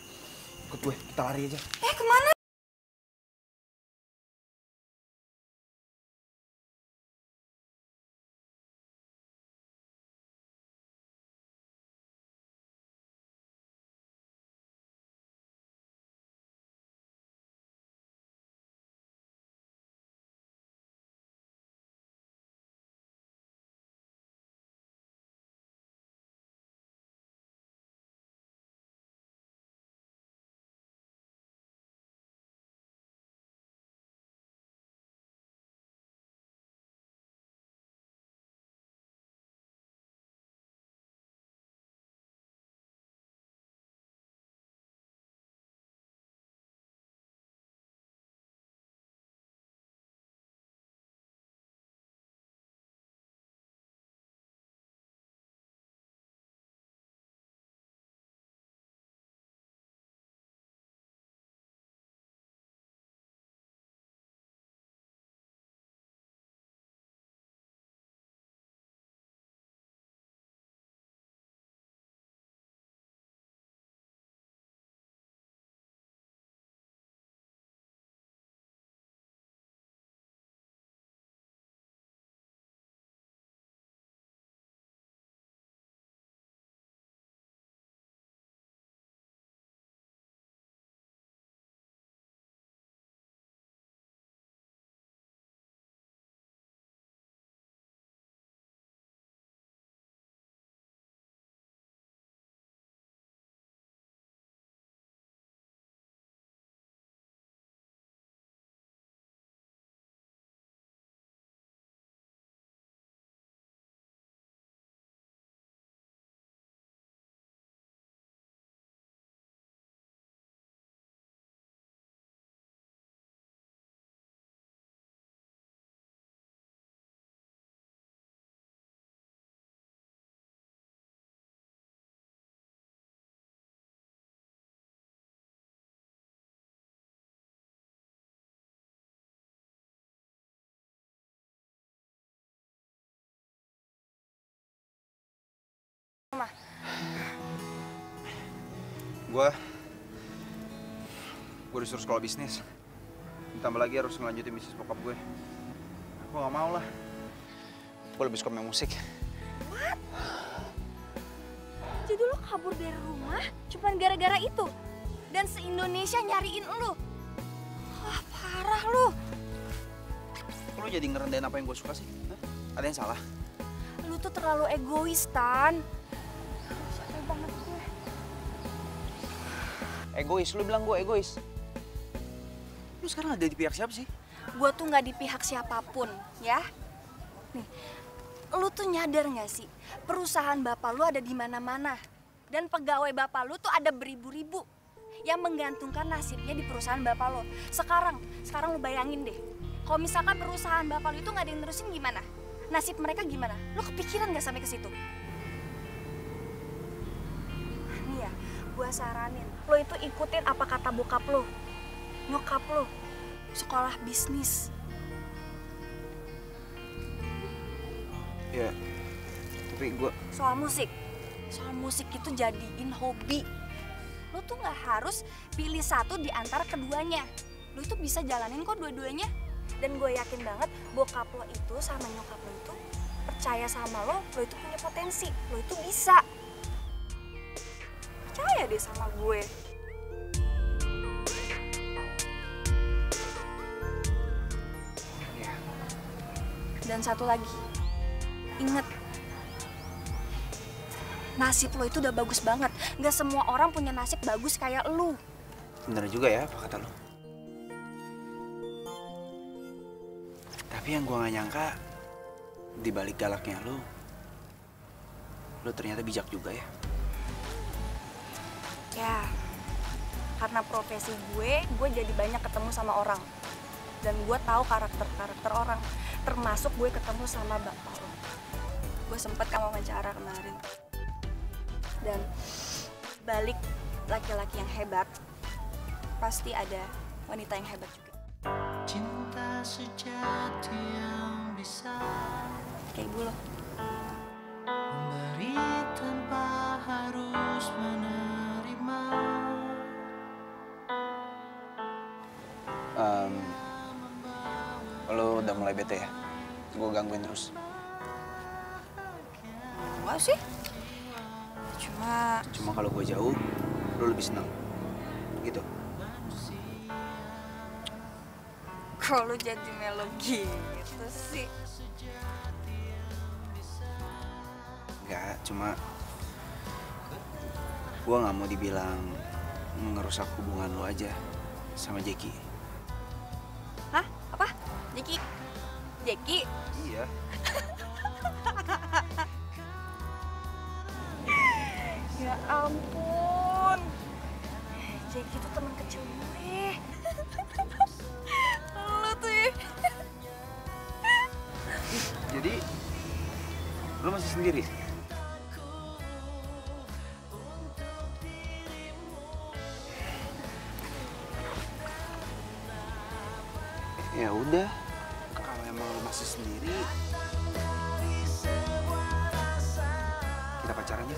ikut gue. Kita lari aja. Kemana? Mah. Gue disuruh sekolah bisnis. Ditambah lagi harus ngelanjutin bisnis bokap gue. Gue gak mau lah. Gue lebih suka main musik. What? Jadi lo kabur dari rumah cuma gara-gara itu? Dan se-Indonesia nyariin lo? Wah, parah lo. Kok lo jadi ngerendahin apa yang gue suka sih? Hah? Ada yang salah? Lu tuh terlalu egois, Tan. Capek banget gue. Egois? Lu bilang gue egois? Lu sekarang ada di pihak siapa sih? Gue tuh nggak di pihak siapapun, ya. Nih, lu tuh nyadar nggak sih? Perusahaan bapak lu ada di mana-mana. Dan pegawai bapak lu tuh ada beribu-ribu yang menggantungkan nasibnya di perusahaan bapak lo. Sekarang lu bayangin deh. Kalau misalkan perusahaan bapak lu itu nggak ada yang nerusin gimana? Nasib mereka gimana? Lo kepikiran nggak sampai ke situ? Nih ya, gue saranin. Lo itu ikutin apa kata bokap lo. Nyokap lo, sekolah bisnis. Ya, tapi gue... Soal musik itu jadiin hobi. Lo tuh nggak harus pilih satu di antara keduanya. Lo itu bisa jalanin kok dua-duanya. Dan gue yakin banget bokap lo itu sama nyokap lo itu percaya sama lo itu punya potensi, lo itu bisa. Percaya deh sama gue. Dan satu lagi, inget, nasib lo itu udah bagus banget. Gak semua orang punya nasib bagus kayak lo. Bener juga ya apa kata lo. Tapi yang gue gak nyangka, di balik galaknya lo ternyata bijak juga ya. Ya, karena profesi gue jadi banyak ketemu sama orang. Dan gue tahu karakter orang. Termasuk gue ketemu sama bapak lo. Gue sempet kamu wawancara kemarin. Dan balik laki-laki yang hebat, pasti ada wanita yang hebat juga. Cinta sejati yang bisa kayak ibu lo. Memberi tanpa harus menerima. Lo udah mulai bete ya? Gue gangguin terus. Enggak sih. Cuma kalau gue jauh, lo lebih senang. Gitu. Kok lo jadi melo gitu sih? Enggak, cuma gue nggak mau dibilang ngerusak hubungan lo aja sama Jeki. Hah? Apa? Jeki? Iya. Ya ampun. Jeki tuh teman kecil gue. Lo tuh ya. Jadi, lo masih sendiri? Ya udah, kalau emang lo masih sendiri, kita pacaran ya.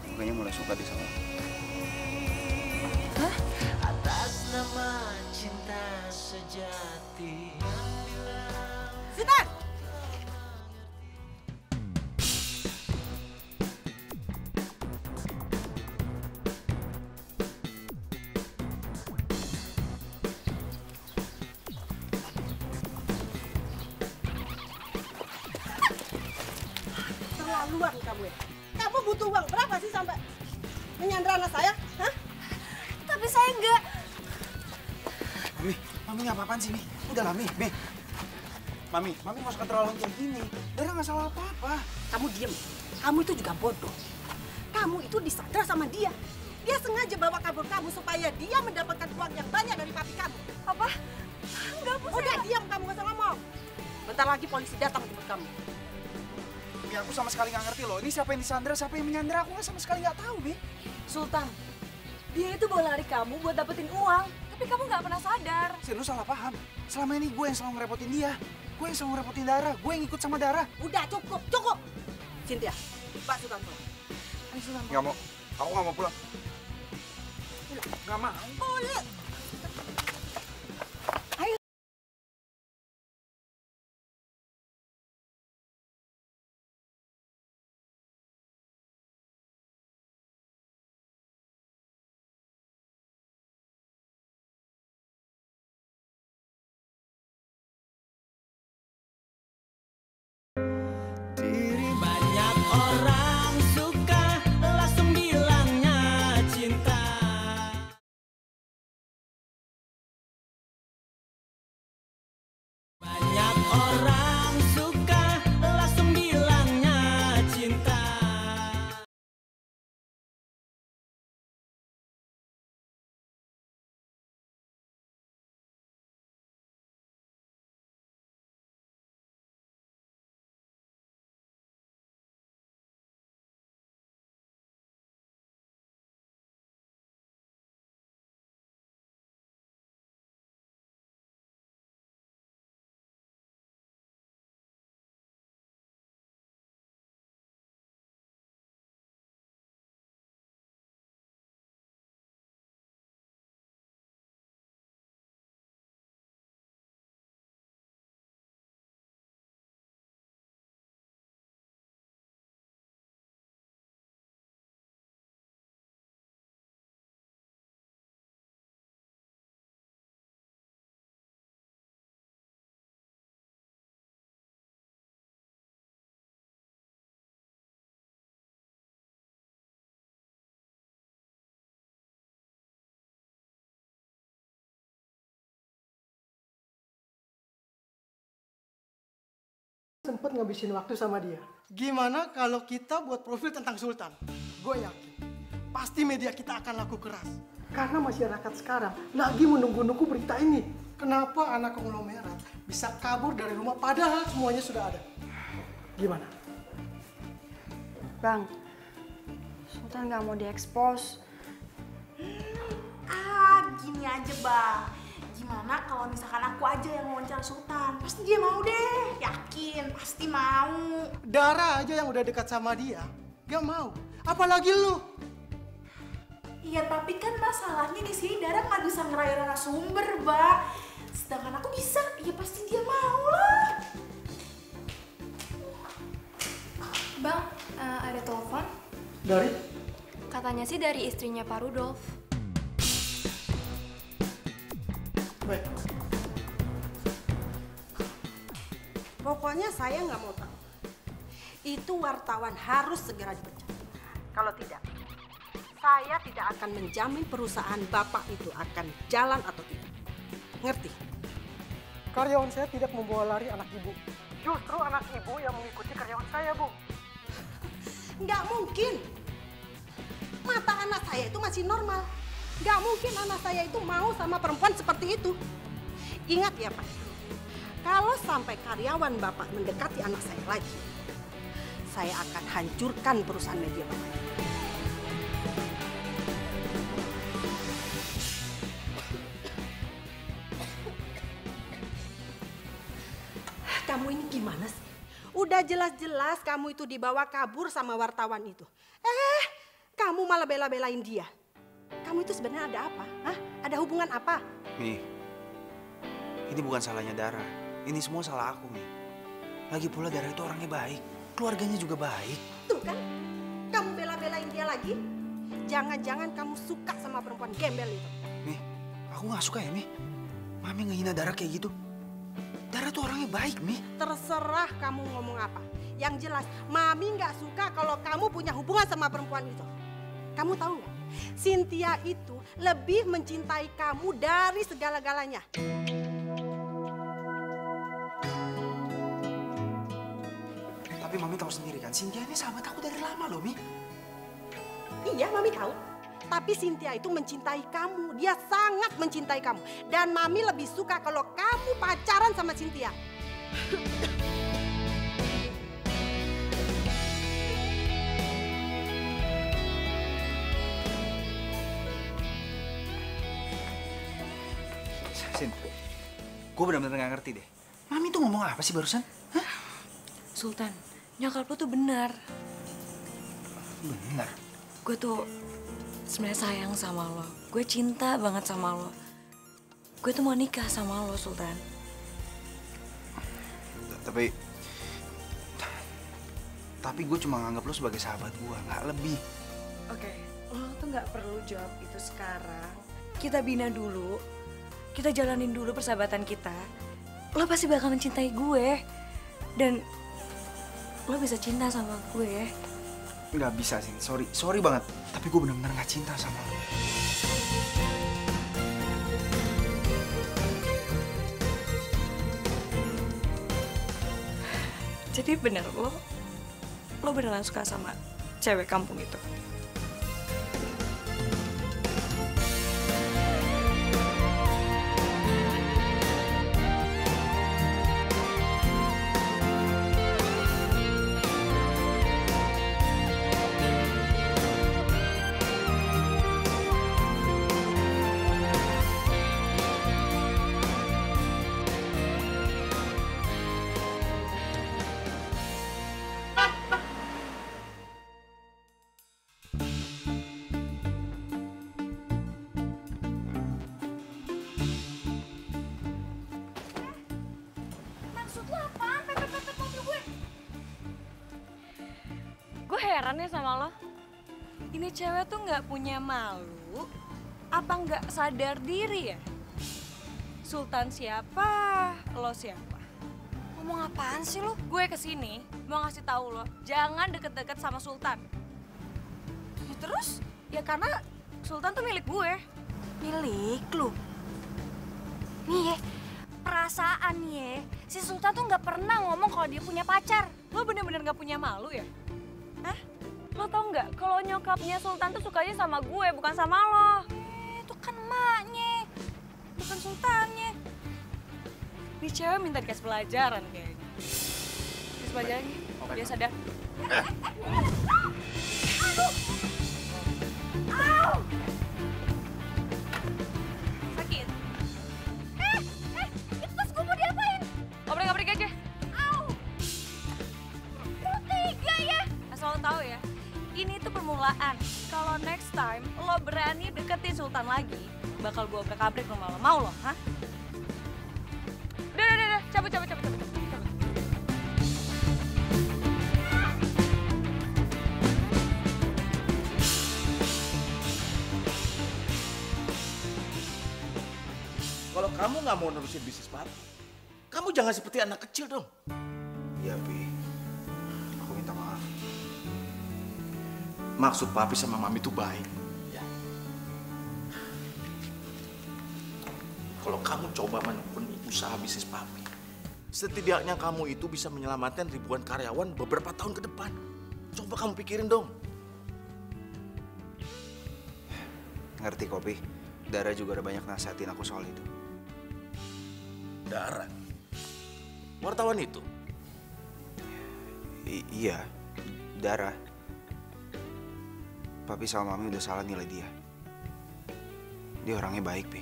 Gue kayaknya mulai suka deh sama lo. Hah? Atas nama cinta sejati. Sitar! Terlaluan kamu ya. Kamu butuh uang berapa sih sampai menyandra anak saya? Hah? Tapi saya enggak. Mami nggak apa-apaan sih, Mi. Udah lah, Mi. Mami nggak suka terlalu kayak gini. Dara nggak salah apa-apa. Kamu diem. Kamu itu juga bodoh. Kamu itu disandra sama dia. Dia sengaja bawa kabur kamu supaya dia mendapatkan uang yang banyak dari papi kamu. Apa? Enggak, Bu. Udah diam kamu, nggak usah ngomong. Bentar lagi polisi datang jemput kamu. Mi, aku sama sekali nggak ngerti loh. Ini siapa yang disandra, siapa yang menyandra. Aku sama sekali nggak tahu, Mi. Sultan, dia itu bawa lari kamu buat dapetin uang. Tapi kamu nggak pernah sadar. Sin, lu salah paham. Selama ini gue yang selalu ngerepotin dia. Gue yang selalu ngerepotin Dara. Gue yang ikut sama Dara. Udah cukup. Cynthia, Pak Sultan pulang. Nggak mau. Aku nggak mau pulang. Nggak mau. Pulang. Banyak orang suka langsung bilangnya cinta. Banyak orang suka langsung bilangnya cinta. Sempet ngabisin waktu sama dia. Gimana kalau kita buat profil tentang Sultan? Gue yakin, pasti media kita akan laku keras. Karena masyarakat sekarang lagi menunggu-nunggu berita ini. Kenapa anak konglomerat bisa kabur dari rumah padahal semuanya sudah ada? Gimana? Bang, Sultan nggak mau diekspos. Gini aja bang. Gimana kalau misalkan aku aja yang wawancara Sultan? Pasti dia mau deh, yakin, pasti mau. Dara aja yang udah dekat sama dia, gak mau. Apalagi lu. Iya, tapi kan masalahnya di sini Dara nggak bisa ngerayu narasumber, bang. Sedangkan aku bisa, ya pasti dia mau lah. Bang, ada telepon. Dari? Katanya sih dari istrinya Pak Rudolf. Baik. Pokoknya saya nggak mau tahu. Itu wartawan harus segera dipecat. Kalau tidak, saya tidak akan menjamin perusahaan Bapak itu akan jalan atau tidak. Ngerti? Karyawan saya tidak membawa lari anak ibu. Justru anak ibu yang mengikuti karyawan saya, Bu. Nggak mungkin. Mata anak saya itu masih normal. Nggak mungkin anak saya itu mau sama perempuan seperti itu. Ingat ya Pak, kalau sampai karyawan Bapak mendekati anak saya lagi, saya akan hancurkan perusahaan media Bapak. Kamu ini gimana sih? Udah jelas-jelas kamu itu dibawa kabur sama wartawan itu. Kamu malah bela-belain dia. Kamu itu sebenarnya ada apa? Hah? Ada hubungan apa? Mi, ini bukan salahnya Dara. Ini semua salah aku, Mi. Lagi pula Dara itu orangnya baik. Keluarganya juga baik. Tuh kan, kamu bela-belain dia lagi. Jangan-jangan kamu suka sama perempuan gembel itu. Mi, aku gak suka ya, Mi. Mami ngehina Dara kayak gitu. Dara tuh orangnya baik, Mi. Terserah kamu ngomong apa. Yang jelas, Mami gak suka kalau kamu punya hubungan sama perempuan itu. Kamu tahu nggak? Cynthia itu lebih mencintai kamu dari segala-galanya. Tapi Mami tahu sendiri kan, Cynthia ini sahabat aku dari lama loh, Mi. Iya, Mami tahu. Tapi Cynthia itu mencintai kamu. Dia sangat mencintai kamu. Dan Mami lebih suka kalau kamu pacaran sama Cynthia. Sin, gue benar-benar gak ngerti deh. Mami tuh ngomong apa sih barusan? Hah? Sultan, nyokap lu tuh benar. Bener. Gue tuh sebenarnya sayang sama lo. Gue cinta banget sama lo. Gue tuh mau nikah sama lo, Sultan. Tapi gue cuma nganggap lo sebagai sahabat gue, nggak lebih. Oke, lo tuh nggak perlu jawab itu sekarang. Kita bina dulu, kita jalanin dulu persahabatan kita. Lo pasti bakal mencintai gue. Dan lo bisa cinta sama gue. Nggak bisa sih, sorry banget. Tapi gue benar-benar nggak cinta sama lo. Jadi bener lo beneran suka sama cewek kampung itu? Heran ya sama lo, ini cewek tuh nggak punya malu, apa nggak sadar diri ya? Sultan siapa, lo siapa? Ngomong apaan sih lo? Gue kesini mau ngasih tahu lo, jangan deket-deket sama Sultan. Ya terus? Ya karena Sultan tuh milik gue. Milik lo? Nih ya, perasaan nih ya, si Sultan tuh nggak pernah ngomong kalau dia punya pacar. Lo bener-bener nggak punya malu ya? Hah? Lo tau nggak kalau nyokapnya Sultan tuh sukanya sama gue, bukan sama lo. Itu kan emaknya, bukan Sultannya. Ini cewek minta dikasih pelajaran kayaknya. Kasih pelajaran nih, dia sadar. Aduh! Au! Sakit? Itu tas gue mau diapain? Ngobrol-ngobrol aja. Au! Lo tega ya? Asal lo tahu ya, ini tuh permulaan. Kalau next time lo berani deketin Sultan lagi, bakal gue obrak-abrik rumah lo. Mau lo, hah? Udah, cabut. Kalau kamu nggak mau nerusin bisnis papi, kamu jangan seperti anak kecil dong. Iya, Pi. Aku minta maaf. Maksud papi sama mami itu baik. Ya. Kalau kamu coba menekuni usaha bisnis papi, setidaknya kamu itu bisa menyelamatkan ribuan karyawan beberapa tahun ke depan. Coba kamu pikirin dong. Ngerti kok, Pi. Dara juga udah banyak nasihatin aku soal itu. Dara? Wartawan itu? Iya, Dara. Papi sama Mami udah salah nilai dia. Dia orangnya baik, Pi.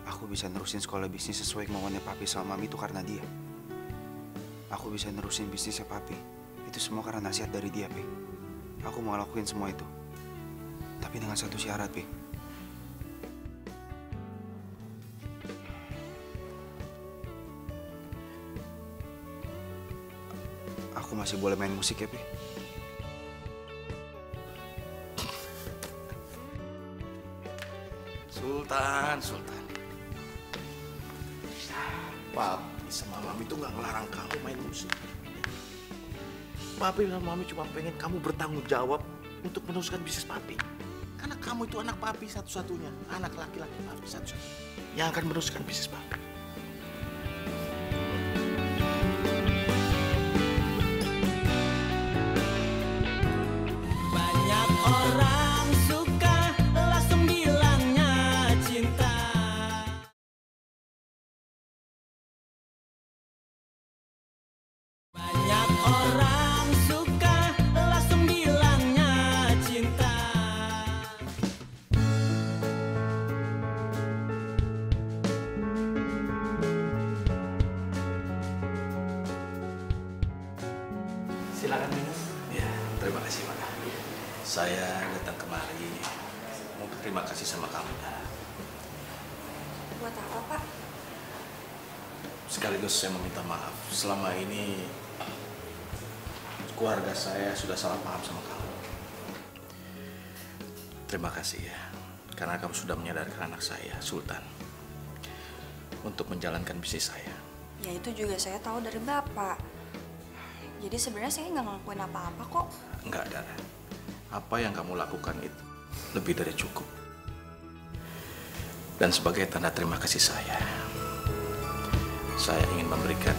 Aku bisa nerusin sekolah bisnis sesuai kemauannya Papi sama Mami itu karena dia. Aku bisa nerusin bisnisnya Papi. Itu semua karena nasihat dari dia, Pi. Aku mau lakuin semua itu. Tapi dengan satu syarat, Pi. Aku masih boleh main musik ya, Pi? Sultan. Papi sama Mami tuh nggak ngelarang kamu main musik. Papi sama Mami cuma pengen kamu bertanggung jawab untuk meneruskan bisnis Papi. Karena kamu itu anak Papi satu-satunya, anak laki-laki Papi satu-satunya yang akan meneruskan bisnis Papi. Banyak orang suka langsung bilangnya cinta. Banyak orang suka langsung bilangnya cinta. Silakan minum. Ya, terima kasih, Pak. Saya datang kemari mau berterima kasih sama kamu, Dara. Buat apa, Pak? Sekaligus saya meminta maaf. Selama ini keluarga saya sudah salah paham sama kamu. Terima kasih ya, karena kamu sudah menyadarkan anak saya, Sultan, untuk menjalankan bisnis saya. Ya itu juga saya tahu dari Bapak. Jadi sebenarnya saya nggak ngelakuin apa-apa kok. Enggak, Dara. Apa yang kamu lakukan itu lebih dari cukup. Dan sebagai tanda terima kasih saya ingin memberikan.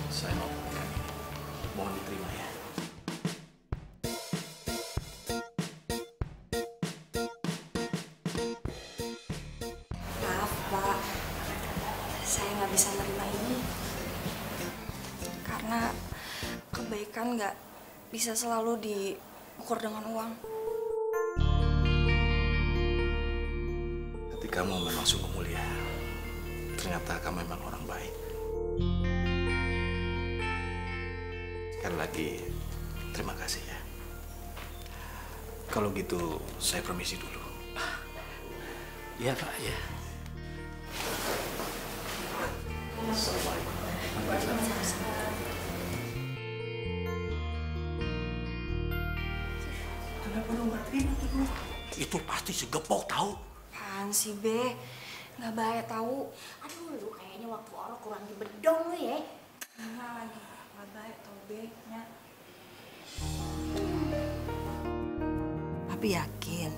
Saya mau memberikan ini. Mohon diterima ya. Maaf, Pak. Saya nggak bisa nerima ini. Karena kebaikan nggak bisa selalu diukur dengan uang. Hati kamu memang sungguh mulia. Ternyata kamu memang orang baik. Sekali lagi, terima kasih ya. Kalau gitu, saya permisi dulu. Iya, Pak, ya. Assalamualaikum. Kenapa lu nggak terima tuh dulu? Itu pasti segepok tahu. Apaan sih, Be? Nggak baik tahu. Aduh, lu kayaknya waktu orang kurang di bedong lu ya. Enggak lagi, nggak baik tahu, Be. Nya. Papi yakin.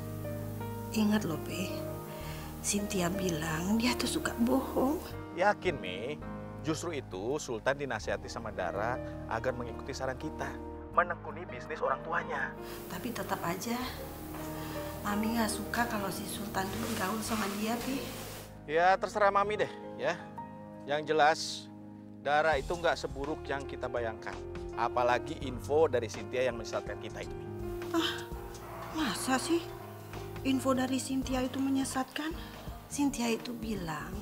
Ingat loh, Be. Cynthia bilang dia tuh suka bohong. Yakin, Mi. Justru itu Sultan dinasihati sama Dara agar mengikuti saran kita. Menekuni bisnis orang tuanya. Tapi tetap aja, Mami nggak suka kalau si Sultan tuh gaul sama dia, Pi. Ya, terserah Mami deh, ya. Yang jelas, Dara itu nggak seburuk yang kita bayangkan. Apalagi info dari Cynthia yang menyesatkan kita itu. Masa sih info dari Cynthia itu menyesatkan? Cynthia itu bilang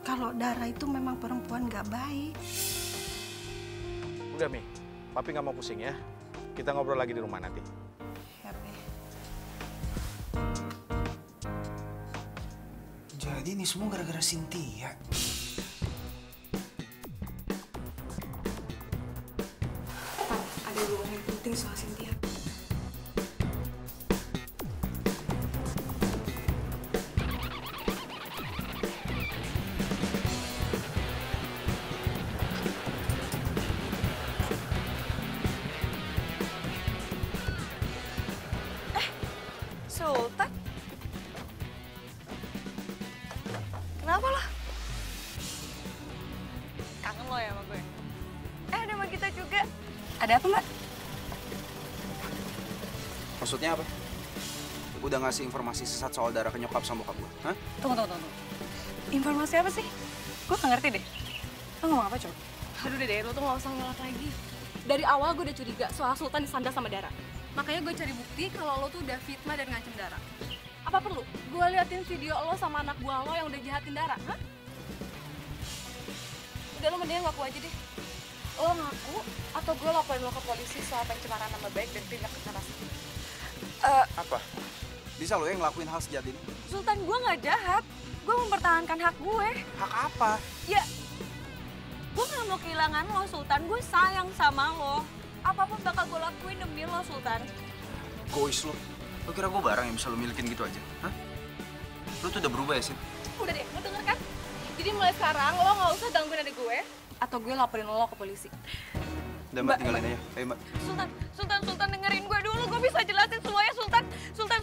kalau Dara itu memang perempuan nggak baik. Udah, Mi. Papi nggak mau pusing ya. Kita ngobrol lagi di rumah nanti. Ya, Be. Jadi ini semua gara-gara Cynthia. Pak, ada hubungan yang penting soal Cynthia. Sultan? Kenapa lo? Kangen lo ya sama gue? Ada sama kita juga. Ada apa, Mbak? Maksudnya apa? Udah ngasih informasi sesat soal Dara ke nyokap sama bokap gue, hah? Tunggu. Informasi apa sih? Gue nggak ngerti deh. Lo ngomong apa, coba? Aduh deh, lo tuh gak usah ngelak lagi. Dari awal gue udah curiga soal Sultan disandar sama Dara. Makanya gue cari bukti kalau lo tuh udah fitnah dan ngancem Dara. Apa perlu gue liatin video lo sama anak buah lo yang udah jahatin Dara? Hah? Udah, lo mendingan ngaku aja deh. Lo ngaku atau gue laporin lo ke polisi soal pencemaran nama baik dan tindak kekerasan. Apa? Bisa lo yang ngelakuin hal sejat ini? Sultan, gue nggak jahat. Gue mempertahankan hak gue. Hak apa? Ya, gue gak mau kehilangan lo, Sultan. Gue sayang sama lo. Apapun bakal gue lakuin demi lo, Sultan. Gois lo. Lo kira gue barang yang bisa lo milikin gitu aja? Hah? Lo tuh udah berubah ya, Sin? Udah deh, lo denger kan? Jadi mulai sekarang lo gak usah gangguin adik gue atau gue laporin lo ke polisi. Udah, Mbak, tinggalin aja. Ayo, Mbak. Sultan, dengerin gue dulu. Gue bisa jelasin semuanya, Sultan. Sultan,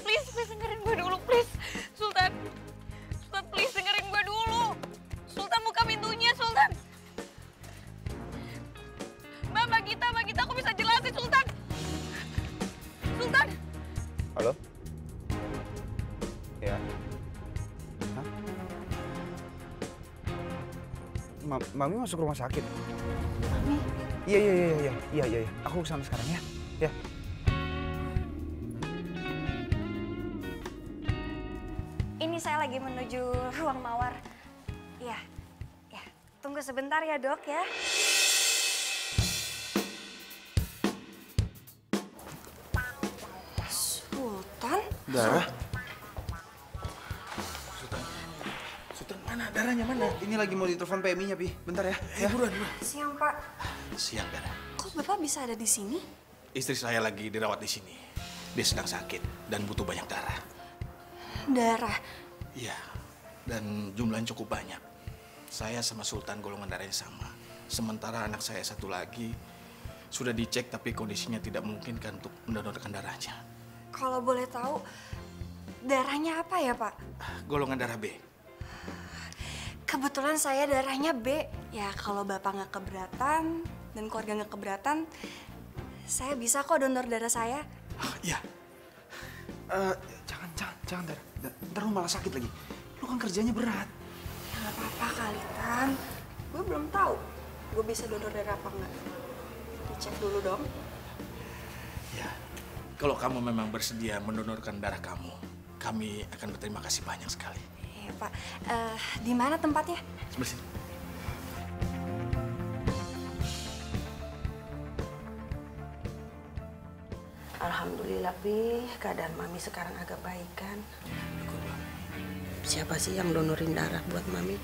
please dengerin gue dulu, please. Sultan, please dengerin gue dulu. Sultan, buka pintunya, Sultan. Mbak Gita, aku bisa jelasin, Sultan. Sultan. Halo? Ya. Hah? Mami masuk rumah sakit? Mami? Iya. Aku kesana sekarang ya. Ya. Ini saya lagi menuju ruang mawar. Ya. Tunggu sebentar ya, Dok ya. Darah? Sultan mana? Darahnya mana? Ini lagi mau ditelepon PMI-nya, Pi. Bentar ya. Buruan. Siang, Pak. Siang, Dara. Kok Bapak bisa ada di sini? Istri saya lagi dirawat di sini. Dia sedang sakit dan butuh banyak darah. Darah? Iya, dan jumlahnya cukup banyak. Saya sama Sultan golongan darahnya sama. Sementara anak saya satu lagi sudah dicek tapi kondisinya tidak memungkinkan untuk mendonorkan darahnya. Kalau boleh tahu, darahnya apa ya, Pak? Golongan darah B. Kebetulan saya darahnya B. Ya, kalau Bapak nggak keberatan dan keluarga nggak keberatan, saya bisa kok donor darah saya. Iya. Jangan, Dar. Ntar lu malah sakit lagi. Lu kan kerjanya berat. Ya nggak apa-apa kali, Tan. Gue belum tahu gue bisa donor darah apa nggak. Dicek dulu dong. Ya, kalau kamu memang bersedia mendonorkan darah kamu, kami akan berterima kasih banyak sekali. Iya, Pak. Di mana tempatnya? Sebelah sini. Alhamdulillah, Pi. Keadaan Mami sekarang agak baik kan? Siapa sih yang donorin darah buat Mami?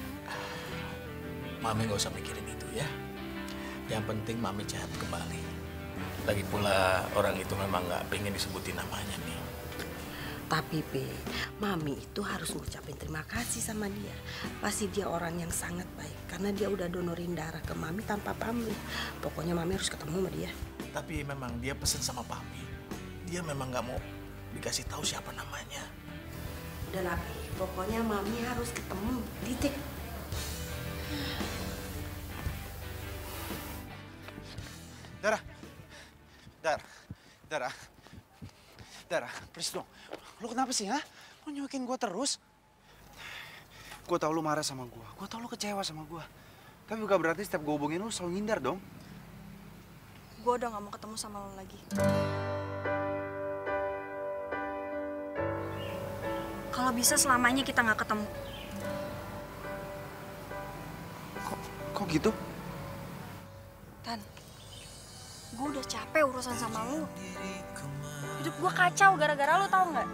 Mami nggak usah mikirin itu ya. Yang penting Mami sehat kembali. Lagi pula orang itu memang nggak pengen disebutin namanya nih. Tapi, Pi, Mami itu harus ngucapin terima kasih sama dia. Pasti dia orang yang sangat baik. Karena dia udah donorin darah ke Mami tanpa pamrih. Pokoknya Mami harus ketemu sama dia. Tapi memang dia pesen sama Papi. Dia memang nggak mau dikasih tahu siapa namanya. Udah lah, Pi. Pokoknya Mami harus ketemu. Titik. Darah, please dong. Lu kenapa sih, ha? Lu nyuekin gue terus? Gue tau lu marah sama gue. Gue tau lu kecewa sama gue. Tapi bukan berarti setiap gue hubungin lu selalu ngindar dong. Gue udah gak mau ketemu sama lo lagi. Kalau bisa selamanya kita gak ketemu. Kok gitu? Tan, gue udah capek urusan sama lo. Hidup gue kacau gara-gara lo, tau gak?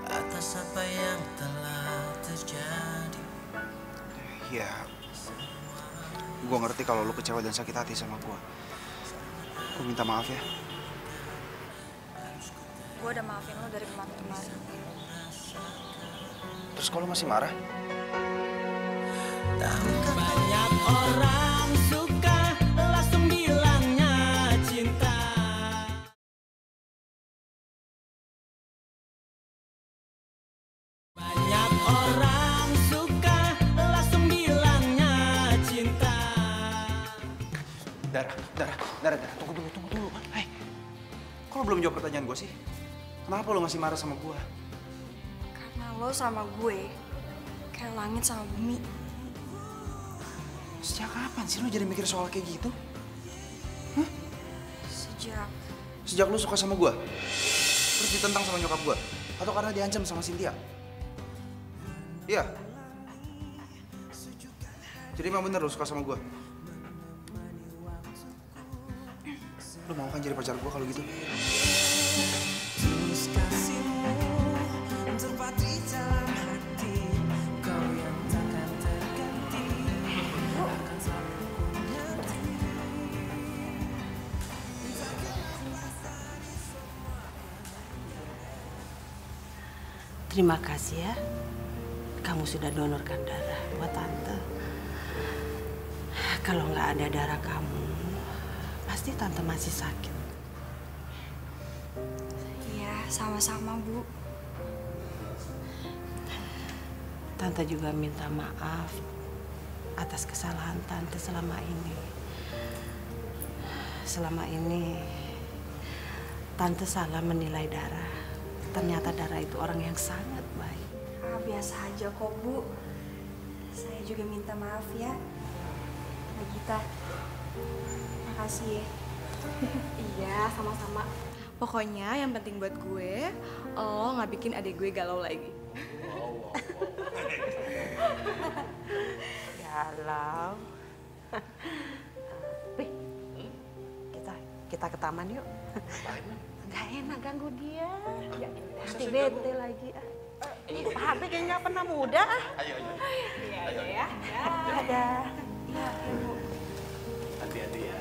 Atas apa yang telah terjadi. Ya, gue ngerti kalau lu kecewa dan sakit hati sama gue. Gue minta maaf ya. Gue udah maafin lo dari kemarin-kemarin. Terus kalau masih marah? Banyak orang suka langsung bilangnya cinta. Banyak orang suka langsung bilangnya cinta. Darah, tunggu dulu. Hei, kok lu belum jawab pertanyaan gue sih? Kenapa lu masih marah sama gue? Karena lo sama gue kayak langit sama bumi. Sejak kapan sih lu jadi mikir soal kayak gitu? Hah? Sejak lu suka sama gue? Terus ditentang sama nyokap gue? Atau karena diancam sama Cynthia? Iya? Jadi emang bener lu suka sama gue? Lu mau kan jadi pacar gue kalau gitu? Tulus kasihmu terpatri dalam hati, kau yang takkan terganti, akan selalu ku ngerti. Terima kasih ya. Kamu sudah donorkan darah buat Tante. Kalau nggak ada darah kamu, pasti Tante masih sakit. Iya, sama-sama, Bu. Tante juga minta maaf atas kesalahan Tante selama ini. Selama ini, Tante salah menilai darah. Ternyata darah itu orang yang sangat baik. Biasa aja kok, Bu. Saya juga minta maaf ya. Mbak Gita, makasih ya. Iya, sama-sama. Pokoknya yang penting buat gue, lo nggak bikin adik gue galau lagi. Galau. Wih, kita ke taman yuk. Gak enak ganggu dia. Ya, nanti bete lagi. Ini Pak Habib kayaknya nggak pernah muda. Ayo. Iya ya. Ada. Ya, Ibu. Hati-hati ya.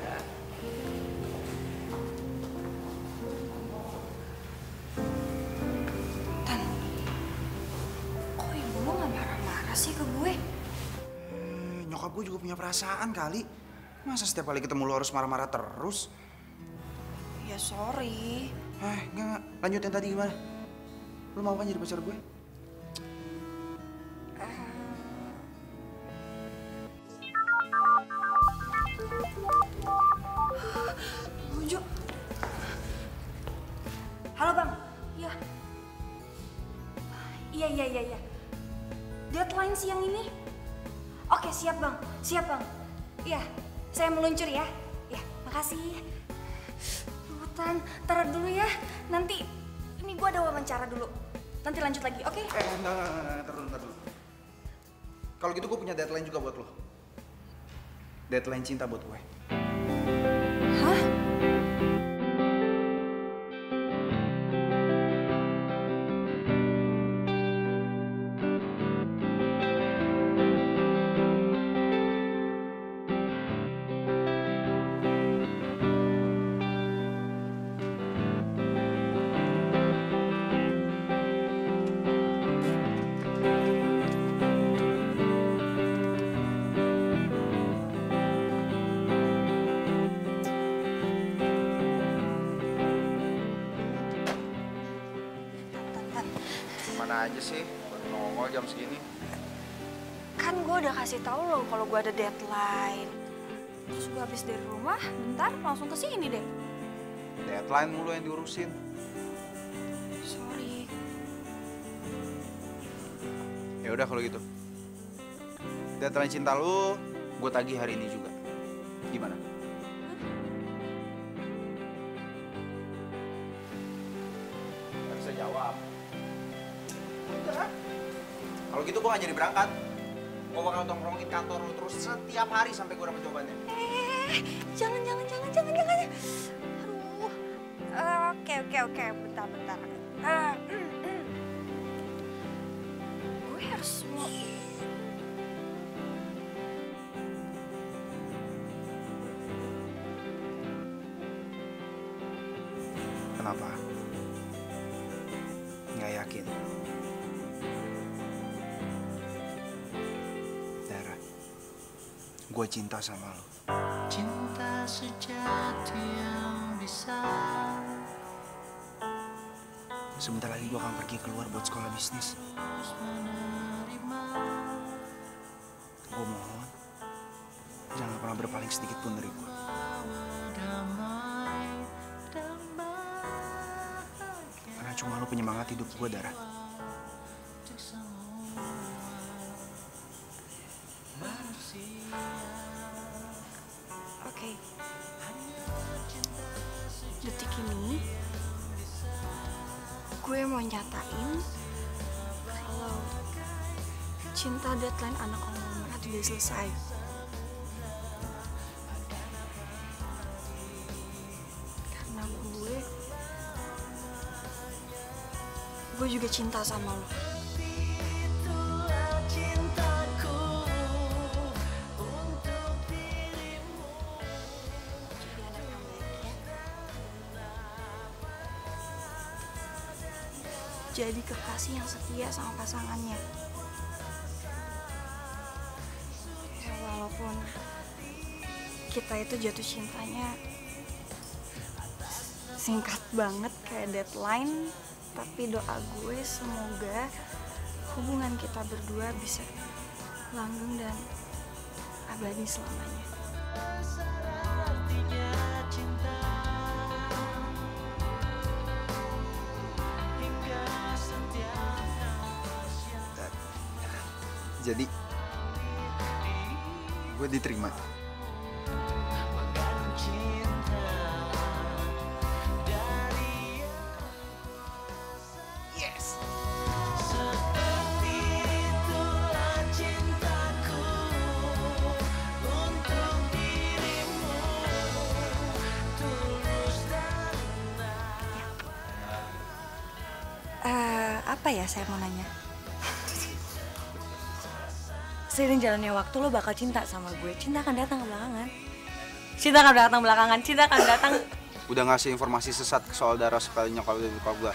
Tan, kok ibu lo nggak marah-marah sih ke gue? Nyokap gue juga punya perasaan kali. Masa setiap kali ketemu lo harus marah-marah terus? Ya sorry. Enggak. Lanjutin tadi gimana? Lo mau kan jadi pacar gue? Bujuk. Halo bang. Iya. Iya. Deadline siang ini. Oke siap bang. Iya, saya meluncur ya. Ya, makasih. Tan, taruh dulu ya. Nanti, ini gue ada wawancara dulu. Nanti lanjut lagi, oke? Ntar dulu. Kalau gitu gue punya deadline juga buat lo. Deadline cinta buat gue. Hah? Mana aja sih? Nongol jam segini. Kan gue udah kasih tahu lo kalau gue ada deadline. Terus gue habis dari rumah, bentar langsung ke sini deh. Deadline mulu yang diurusin. Sorry. Ya udah kalau gitu. Deadline cinta lu, gue tagih hari ini juga. Gimana? Gak bisa jawab. Udah. Kalau gitu gue gak jadi berangkat. Gue bakal tongkrongin kantor lu terus setiap hari sampai gue dapet jawabannya. Jangan. Aduh. Oke. Bentar. Gue harus mau... Kenapa? Nggak yakin? Dara, gue cinta sama lo. Cinta sejati yang bisa. Sebentar lagi gue akan pergi keluar buat sekolah bisnis. Gue mohon, jangan pernah berpaling sedikit pun dari gue. Karena cuma lo penyemangat hidup gue, Dara. Oke. Detik ini gue mau nyatain kalau cinta deadline anak konglomerat udah selesai. Karena gue juga cinta sama lo. Jadi kekasih yang setia sama pasangannya. Ya, walaupun kita itu jatuh cintanya singkat banget kayak deadline, tapi doa gue semoga hubungan kita berdua bisa langgeng dan abadi selamanya. Jadi, gue diterima. Yes. Seperti itulah cintaku untuk dirimu, tulus dan Apa ya saya mau nanya? Seiring jalannya waktu lo bakal cinta sama gue. Cinta akan datang belakangan. Cinta akan datang belakangan. Cinta akan datang. Udah ngasih informasi sesat soal Dara supaya nyokap gue.